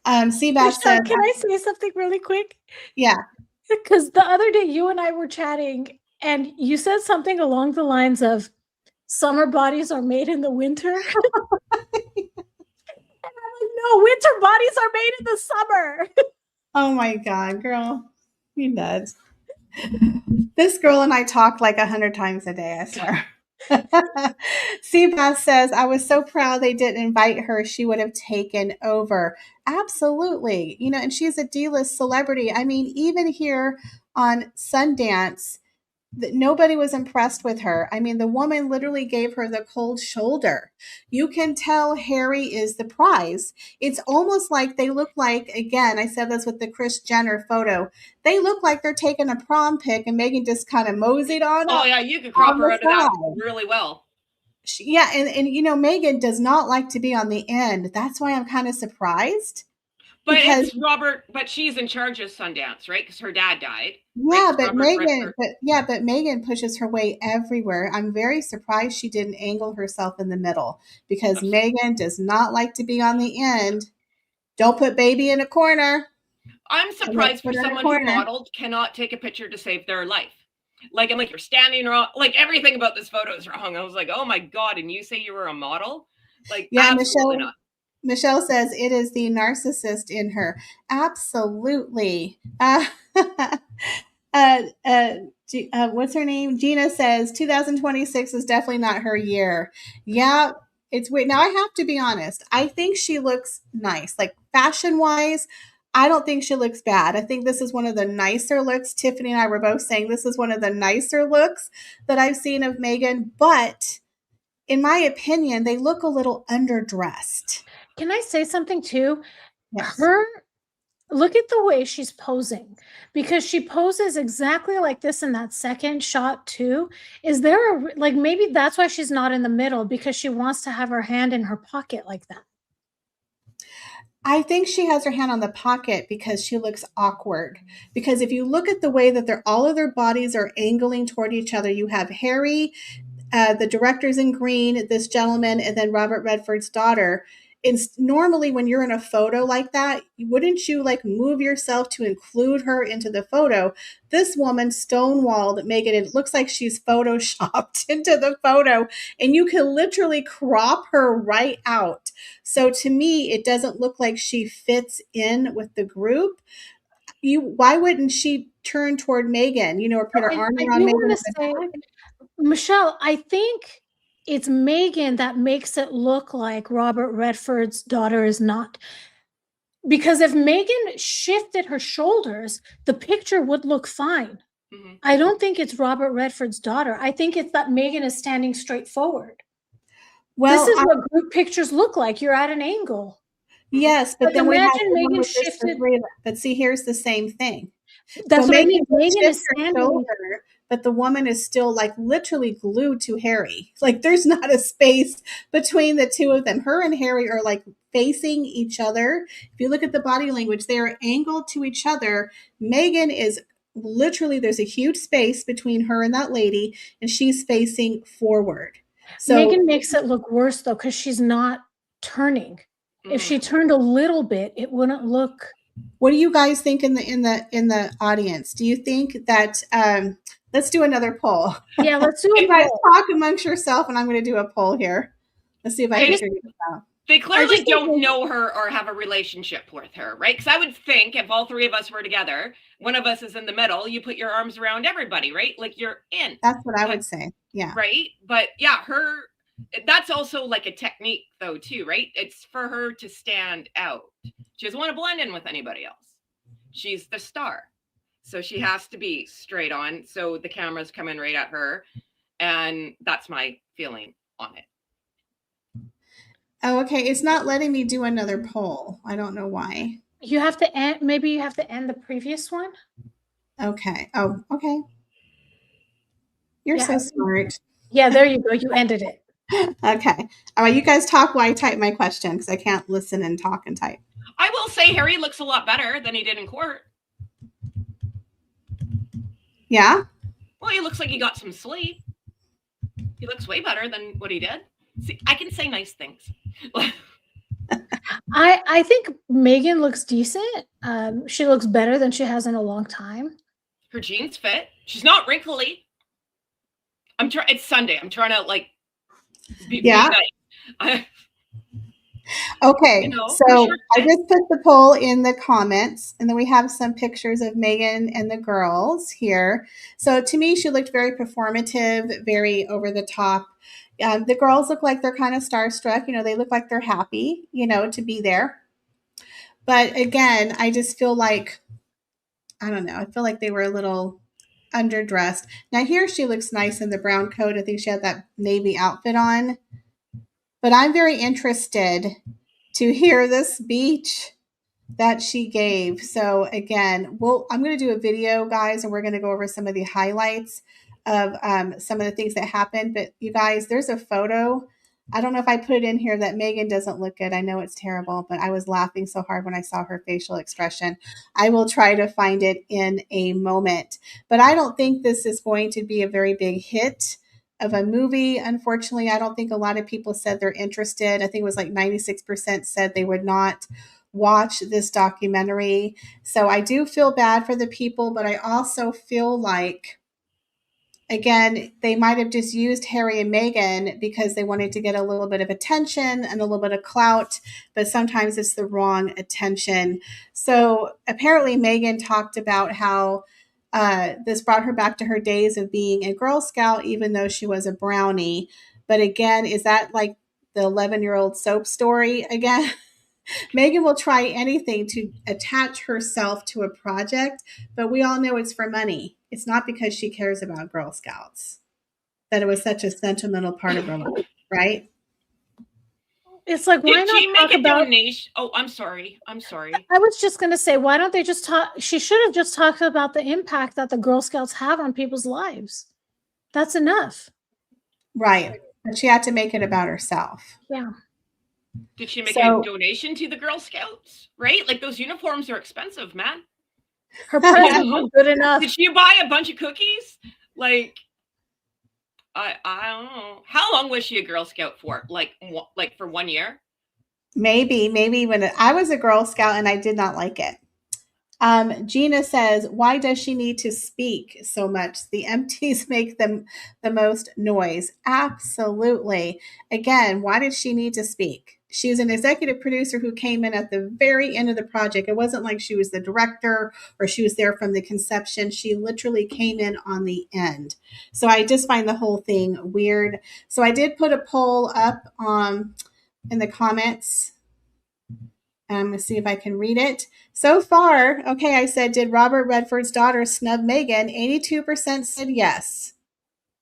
Seabass Michelle, says, can I say something really quick? yeah. Because the other day you and I were chatting and you said something along the lines of summer bodies are made in the winter. And I'm like, no, winter bodies are made in the summer. Oh my God, girl, you nuts. This girl and I talk like 100 times a day, I swear. Seabass says, I was so proud they didn't invite her. She would have taken over. Absolutely. And she's a D-list celebrity. I mean, even here on Sundance, nobody was impressed with her. I mean, the woman literally gave her the cold shoulder. You can tell Harry is the prize. It's almost like they look like, again, I said this with the Kris Jenner photo, they look like they're taking a prom pic and Megan just kind of moseyed on Oh up yeah, you could crop on her the out of that side. really well. Yeah, and Megan does not like to be on the end. That's why I'm kind of surprised But because it's Robert, but she's in charge of Sundance, right? Because her dad died, right? yeah, 'Cause but Robert Megan, Redford. but Megan pushes her way everywhere. I'm very surprised she didn't angle herself in the middle because Megan does not like to be on the end. Don't put baby in a corner. I'm And let's surprised for put her in a someone who corner. modeled cannot take a picture to save their life. Like I'm like you're standing wrong. Like everything about this photo is wrong. I was like, oh my god! And you say you were a model? Like Yeah, absolutely not. Michelle says it is the narcissist in her. Absolutely. What's her name? Gina says 2026 is definitely not her year. Yeah, it's weird. Now I have to be honest. I think she looks nice, like fashion wise. I don't think she looks bad. I think this is one of the nicer looks. Tiffany and I were both saying this is one of the nicer looks that I've seen of Megan, but in my opinion, they look a little underdressed. Can I say something too? Yes. Look at the way she's posing, because she poses exactly like this in that second shot too. Is there a, like, maybe that's why she's not in the middle, because she wants to have her hand in her pocket like that. I think she has her hand on the pocket because she looks awkward. Because if you look at the way that all of their bodies are angling toward each other, you have Harry, the director's in green, this gentleman, and then Robert Redford's daughter. It's normally when you're in a photo like that, wouldn't you like move yourself to include her into the photo? This woman stonewalled Megan. It looks like she's photoshopped into the photo, and you can literally crop her right out. So to me, it doesn't look like she fits in with the group. Why wouldn't she turn toward Megan, or put her arm I around do Megan? want to say, Michelle, I think it's Megan that makes it look like Robert Redford's daughter is not. Because if Megan shifted her shoulders, the picture would look fine. Mm-hmm. I don't think it's Robert Redford's daughter. I think it's that Megan is standing straight forward. Well, this is what group pictures look like. You're at an angle. Yes, but then imagine Megan shifted. But see, here's the same thing. That's what I mean. Megan is standing. Shoulder, but the woman is still like literally glued to Harry. Like there's not a space between the two of them. Her and Harry are like facing each other. If you look at the body language, they are angled to each other. Megan is literally, there's a huge space between her and that lady, and she's facing forward. So Megan makes it look worse though, because she's not turning. If she turned a little bit, it wouldn't look. What do you guys think in the audience? Do you think that let's do another poll? Yeah, let's do a you poll. guys talk amongst yourself, and I'm going to do a poll here. Let's see if I can figure this out. They clearly don't know her or have a relationship with her, right? Because I would think if all three of us were together, one of us is in the middle, you put your arms around everybody, right? Like you're in. That's what I would say. Yeah. Right. But yeah, that's also like a technique though, too, right? It's for her to stand out. She doesn't want to blend in with anybody else. She's the star. So she has to be straight on. So the cameras come in right at her. And that's my feeling on it. Oh, okay. It's not letting me do another poll. I don't know why. You have to end. Maybe you have to end the previous one. Okay. Oh, okay. You're so smart. Yeah, there you go. You ended it. Okay. All right. You guys talk while I type my question because I can't listen and talk and type. I will say Harry looks a lot better than he did in court. Yeah? Well, he looks like he got some sleep. He looks way better than what he did. See, I can say nice things. I think Megan looks decent. She looks better than she has in a long time. Her jeans fit. She's not wrinkly. It's Sunday. I'm trying to like. Be nice. Okay, so I just put the poll in the comments, and then we have some pictures of Megan and the girls here. So to me, she looked very performative, very over the top. The girls look like they're kind of starstruck. They look like they're happy, to be there. But again, I just feel like, I don't know, I feel like they were a little underdressed. Now here she looks nice in the brown coat. I think she had that navy outfit on. But I'm very interested to hear this speech that she gave. So again, I'm going to do a video, guys, and we're going to go over some of the highlights of some of the things that happened. But you guys, there's a photo. I don't know if I put it in here that Megan doesn't look good. I know it's terrible, but I was laughing so hard when I saw her facial expression. I will try to find it in a moment. But I don't think this is going to be a very big hit of a movie. Unfortunately, I don't think a lot of people said they're interested. I think it was like 96% said they would not watch this documentary. So I do feel bad for the people, but I also feel like, again, they might have just used Harry and Meghan because they wanted to get a little bit of attention and a little bit of clout, but sometimes it's the wrong attention. So apparently Meghan talked about how this brought her back to her days of being a Girl Scout, even though she was a brownie. But again, is that like the 11-year-old soap story again? Megan will try anything to attach herself to a project, but we all know it's for money. It's not because she cares about Girl Scouts, that it was such a sentimental part of her life, right? It's like, why Did not she make talk a about? donation? Oh, I'm sorry. I'm sorry. I was just going to say, why don't they just talk? She should have just talked about the impact that the Girl Scouts have on people's lives. That's enough. Right. But she had to make it about herself. Yeah. Did she make So- a donation to the Girl Scouts? Right? Like those uniforms are expensive, man. Her present was good enough. Did she buy a bunch of cookies? Like, I don't know. How long was she a Girl Scout for? Like for 1 year? Maybe when I was a Girl Scout and I did not like it. Gina says, why does she need to speak so much? The empties make them the most noise. Absolutely. Again, why did she need to speak? She was an executive producer who came in at the very end of the project. It wasn't like she was the director or she was there from the conception. She literally came in on the end. So I just find the whole thing weird. So I did put a poll up in the comments. I'm going to see if I can read it. So far, okay, I said, did Robert Redford's daughter snub Megan? 82% said yes.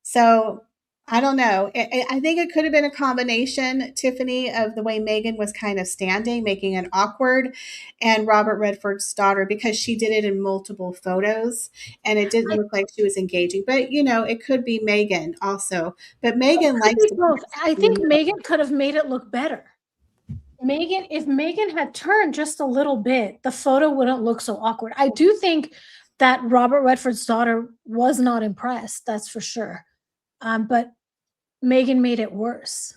So I don't know. I think it could have been a combination, Tiffany, of the way Megan was kind of standing, making it awkward, and Robert Redford's daughter, because she did it in multiple photos and it didn't look like she was engaging. But, you know, it could be Megan also. But Megan likes to both. I think Megan could have made it look better. Megan, if Megan had turned just a little bit, the photo wouldn't look so awkward. I do think that Robert Redford's daughter was not impressed, that's for sure. But Megan made it worse.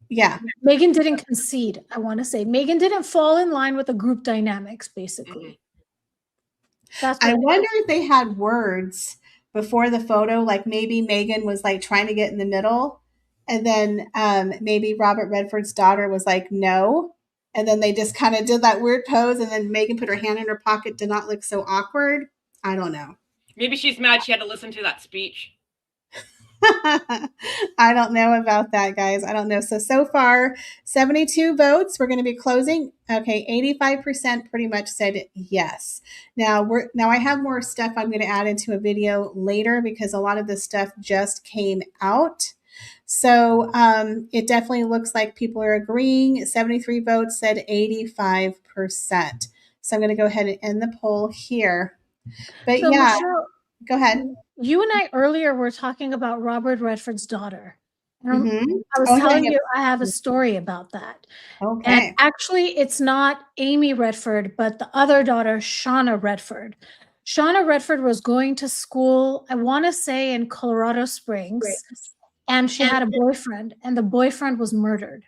Yeah. Megan didn't concede, I want to say. Megan didn't fall in line with the group dynamics, basically. That's I wonder if they had words before the photo, like maybe Megan was like trying to get in the middle. And then maybe Robert Redford's daughter was like, no. And then they just kind of did that weird pose. And then Megan put her hand in her pocket to not look so awkward. I don't know. Maybe she's mad she had to listen to that speech. I don't know about that, guys. I don't know. So far, 72 votes. We're going to be closing. Okay, 85% pretty much said yes. Now I have more stuff I'm going to add into a video later because a lot of this stuff just came out. So it definitely looks like people are agreeing. 73 votes said 85%. So I'm going to go ahead and end the poll here. But so yeah, Michelle, go ahead. You and I earlier were talking about Robert Redford's daughter. Mm-hmm. I was telling you I have a story about that. Okay. And actually, it's not Amy Redford, but the other daughter, Shauna Redford. Shauna Redford was going to school, I want to say in Colorado Springs, and she had a boyfriend, and the boyfriend was murdered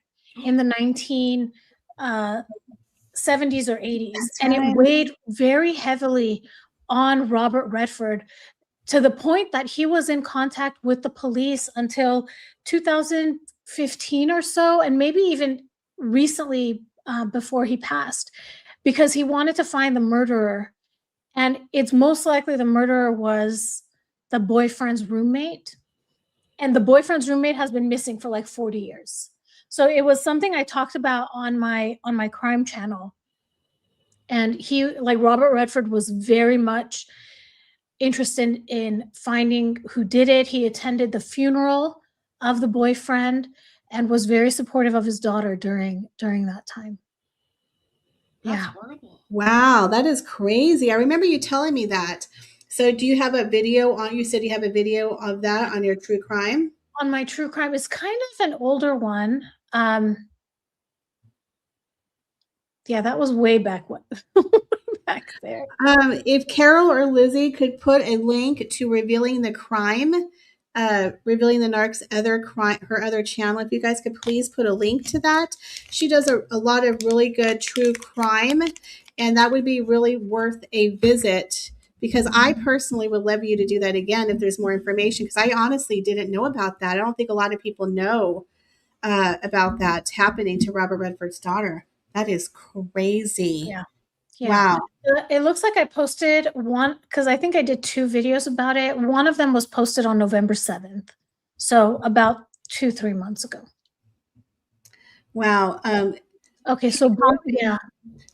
in the 1970s or 80s. And it weighed very heavily on Robert Redford, to the point that he was in contact with the police until 2015 or so, and maybe even recently before he passed, because he wanted to find the murderer. And it's most likely the murderer was the boyfriend's roommate. And the boyfriend's roommate has been missing for like 40 years. So it was something I talked about on my crime channel. And he, like Robert Redford, was very much interested in finding who did it. He attended the funeral of the boyfriend and was very supportive of his daughter during that time. That's horrible. Wow, that is crazy. I remember you telling me that. So do you have a video on, you said you have a video of that on your true crime? On my true crime, it's kind of an older one. Yeah, that was way back back there. If Carol or Lizzie could put a link to Revealing the Crime, Revealing the Narc's her other channel, if you guys could please put a link to that. She does a lot of really good true crime, and that would be really worth a visit, because I personally would love you to do that again if there's more information, because I honestly didn't know about that. I don't think a lot of people know about that happening to Robert Redford's daughter. That is crazy. Yeah. Wow. It looks like I posted one, because I think I did 2 videos about it. One of them was posted on November 7th. So about 2-3 months ago. Wow. Okay, so yeah.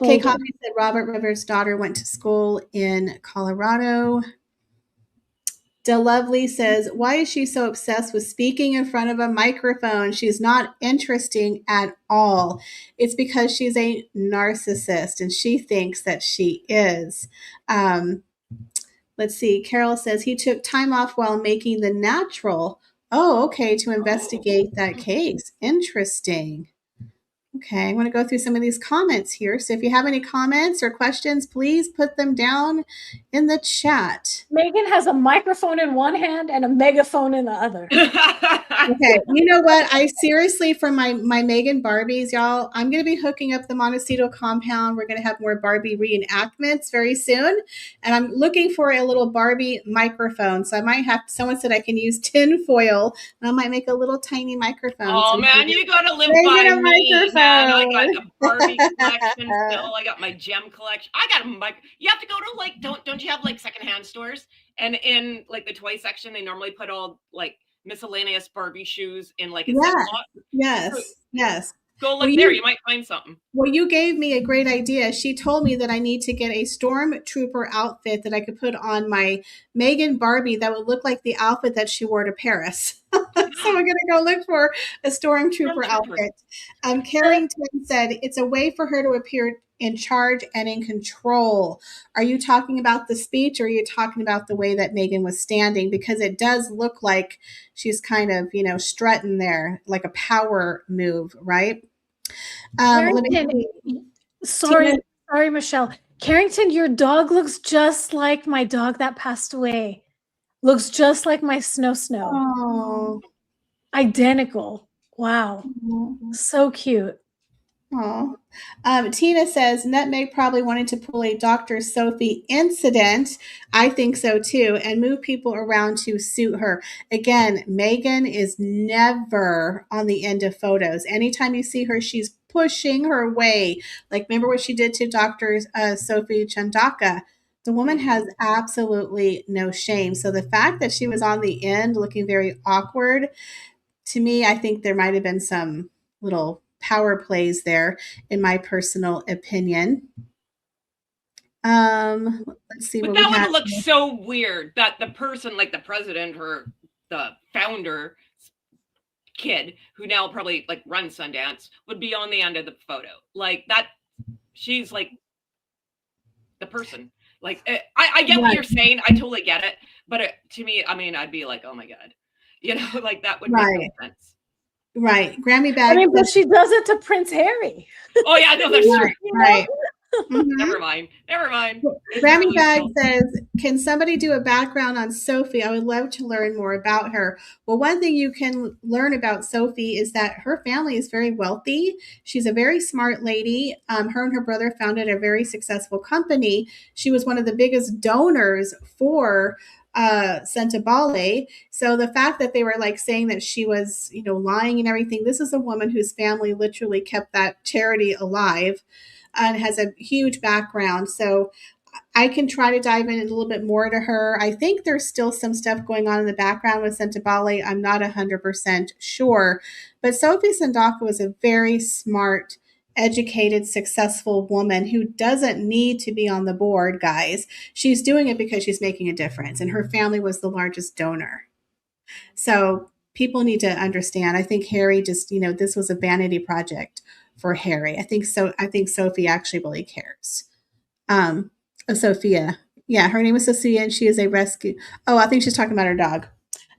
Kay Boulder. Coffee said Robert Rivers' daughter went to school in Colorado. DeLovely says, why is she so obsessed with speaking in front of a microphone? She's not interesting at all. It's because she's a narcissist and she thinks that she is. Let's see. Carol says he took time off while making The Natural. Oh, okay, to investigate that case. Interesting. Okay, I want to go through some of these comments here. So if you have any comments or questions, please put them down in the chat. Megan has a microphone in one hand and a megaphone in the other. Okay, you know what? I seriously, for my Megan Barbies, y'all, I'm going to be hooking up the Montecito compound. We're going to have more Barbie reenactments very soon. And I'm looking for a little Barbie microphone. So I might have, someone said I can use tin foil and I might make a little tiny microphone. Oh, so man, you got to live by me, man. I got the Barbie collection still. I got my gem collection. I got a mic. You have to go to, like, don't you have, like, secondhand stores? And in, like, the toy section, they normally put all, like, miscellaneous Barbie shoes in, like, a Ziploc. Yes. Go look there. You might find something. Well, you gave me a great idea. She told me that I need to get a stormtrooper outfit that I could put on my Megan Barbie that would look like the outfit that she wore to Paris. So we're going to go look for a stormtrooper outfit. Carrington said it's a way for her to appear in charge and in control. Are you talking about the speech or are you talking about the way that Megan was standing? Because it does look like she's kind of, strutting there like a power move, right? Carrington, sorry, Michelle. Carrington, your dog looks just like my dog that passed away. Looks just like my Snow. Oh. Identical. Wow. So cute. Oh. Tina says Nutmeg probably wanted to pull a Dr. Sophie incident. I think so too, and move people around to suit her. Again, Megan is never on the end of photos. Anytime you see her, she's pushing her way. Like, remember what she did to Dr. Sophie Chandaka? The woman has absolutely no shame. So the fact that she was on the end looking very awkward, to me, I think there might have been some little power plays there, in my personal opinion. Let's see but what that we have. would look so weird that the person, like the president or the founder kid, who now probably like runs Sundance, would be on the end of the photo. Like that, she's like the person. Like I get what you're saying. I totally get it. But to me, I mean, I'd be like, oh my God, like that would make no sense. Right. Grammy Bag. I mean, but she does it to Prince Harry. Oh, yeah, no, that's true. Right. Never mind. Grammy Bag says, can somebody do a background on Sophie? I would love to learn more about her. Well, one thing you can learn about Sophie is that her family is very wealthy. She's a very smart lady. Her and her brother founded a very successful company. She was one of the biggest donors for Santa Bale. So the fact that they were like saying that she was, lying and everything, this is a woman whose family literally kept that charity alive and has a huge background. So I can try to dive in a little bit more to her. I think there's still some stuff going on in the background with Santa Bale. I'm not 100% sure. But Sophie Sandaka was a very smart, educated, successful woman who doesn't need to be on the board, guys. She's doing it because she's making a difference, and her family was the largest donor. So people need to understand. I think Harry just, this was a vanity project for Harry. I think Sophie actually really cares. Sophia. Yeah, her name is Sophia, and she is a rescue. Oh, I think she's talking about her dog.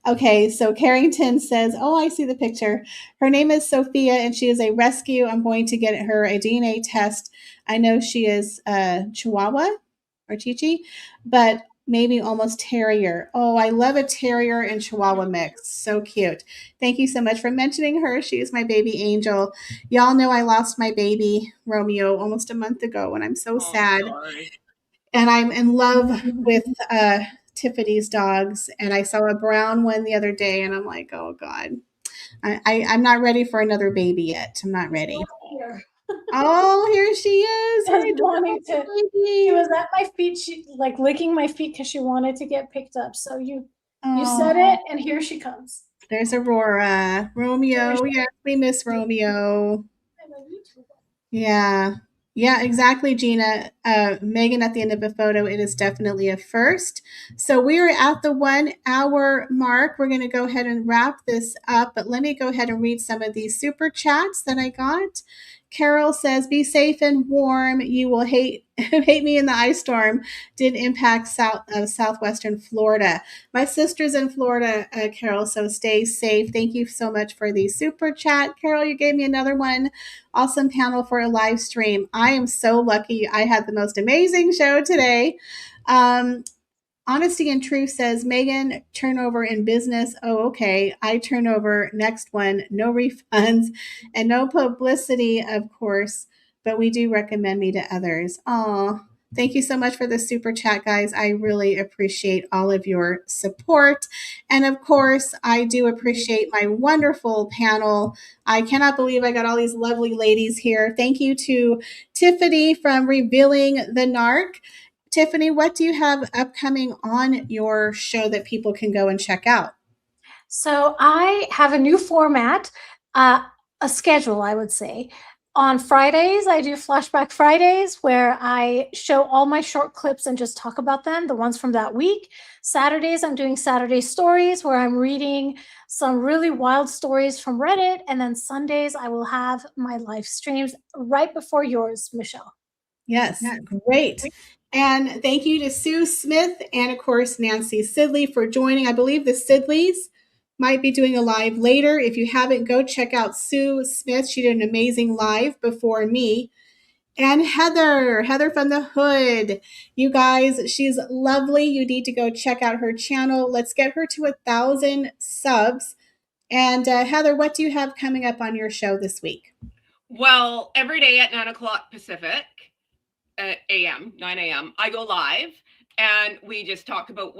Okay, so Carrington says, oh, I see the picture. Her name is Sophia, and she is a rescue. I'm going to get her a DNA test. I know she is Chihuahua or Chichi, but maybe almost terrier. Oh, I love a terrier and Chihuahua mix. So cute. Thank you so much for mentioning her. She is my baby angel. Y'all know I lost my baby Romeo almost a month ago, and I'm so sad. Sorry. And I'm in love with Tiffany's dogs. And I saw a brown one the other day, and I'm like, oh God, I'm not ready for another baby yet. I'm not ready. Oh, here she is. She was at my feet. She like licking my feet because she wanted to get picked up. So you said it, and here she comes. There's Aurora. Romeo. Yes, we miss Romeo. I love you too. Yeah. Yeah, exactly, Gina. Megan at the end of the photo, it is definitely a first. So we are at the 1 hour mark. We're going to go ahead and wrap this up, but let me go ahead and read some of these super chats that I got. Carol says, "Be safe and warm. You will hate hate me in the ice storm. Did impact southwestern Florida. My sister's in Florida, Carol. So stay safe. Thank you so much for the super chat, Carol. You gave me another one. Awesome panel for a live stream. I am so lucky. I had the most amazing show today. Honesty and Truth says, Megan, turnover in business. Oh, okay. I turnover. Next one. No refunds and no publicity, of course, but we do recommend me to others. Aw. Thank you so much for the super chat, guys. I really appreciate all of your support. And of course, I do appreciate my wonderful panel. I cannot believe I got all these lovely ladies here. Thank you to Tiffany from Revealing the Narc. Tiffany, what do you have upcoming on your show that people can go and check out? So I have a new format, a schedule, I would say. On Fridays, I do Flashback Fridays where I show all my short clips and just talk about them, the ones from that week. Saturdays, I'm doing Saturday Stories where I'm reading some really wild stories from Reddit. And then Sundays, I will have my live streams right before yours, Michelle. Yes, great. And thank you to Sue Smith and, of course, Nancy Sidley for joining. I believe the Sidleys might be doing a live later. If you haven't, go check out Sue Smith. She did an amazing live before me. And Heather from the Hood. You guys, she's lovely. You need to go check out her channel. Let's get her to 1,000 subs. And Heather, what do you have coming up on your show this week? Well, every day at 9 o'clock Pacific, a.m., 9 a.m., I go live and we just talk about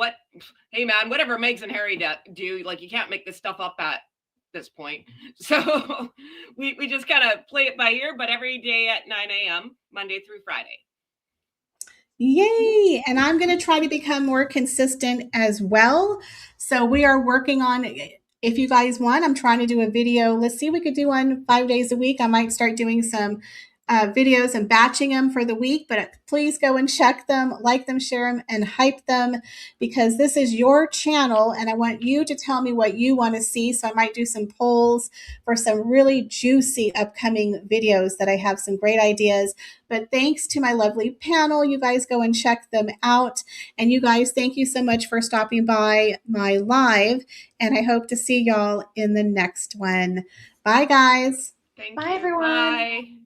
hey man, whatever Megs and Harry do, like you can't make this stuff up at this point. So we just kind of play it by ear, but every day at 9 a.m., Monday through Friday. Yay! And I'm going to try to become more consistent as well. So we are working on, if you guys want, I'm trying to do a video. Let's see, we could do one 5 days a week. I might start doing some videos and batching them for the week, but please go and check them, like them, share them, and hype them because this is your channel and I want you to tell me what you want to see. So I might do some polls for some really juicy upcoming videos that I have some great ideas. But thanks to my lovely panel, you guys go and check them out. And you guys, thank you so much for stopping by my live. And I hope to see y'all in the next one. Bye, guys. Thank Bye, you. everyone. Bye.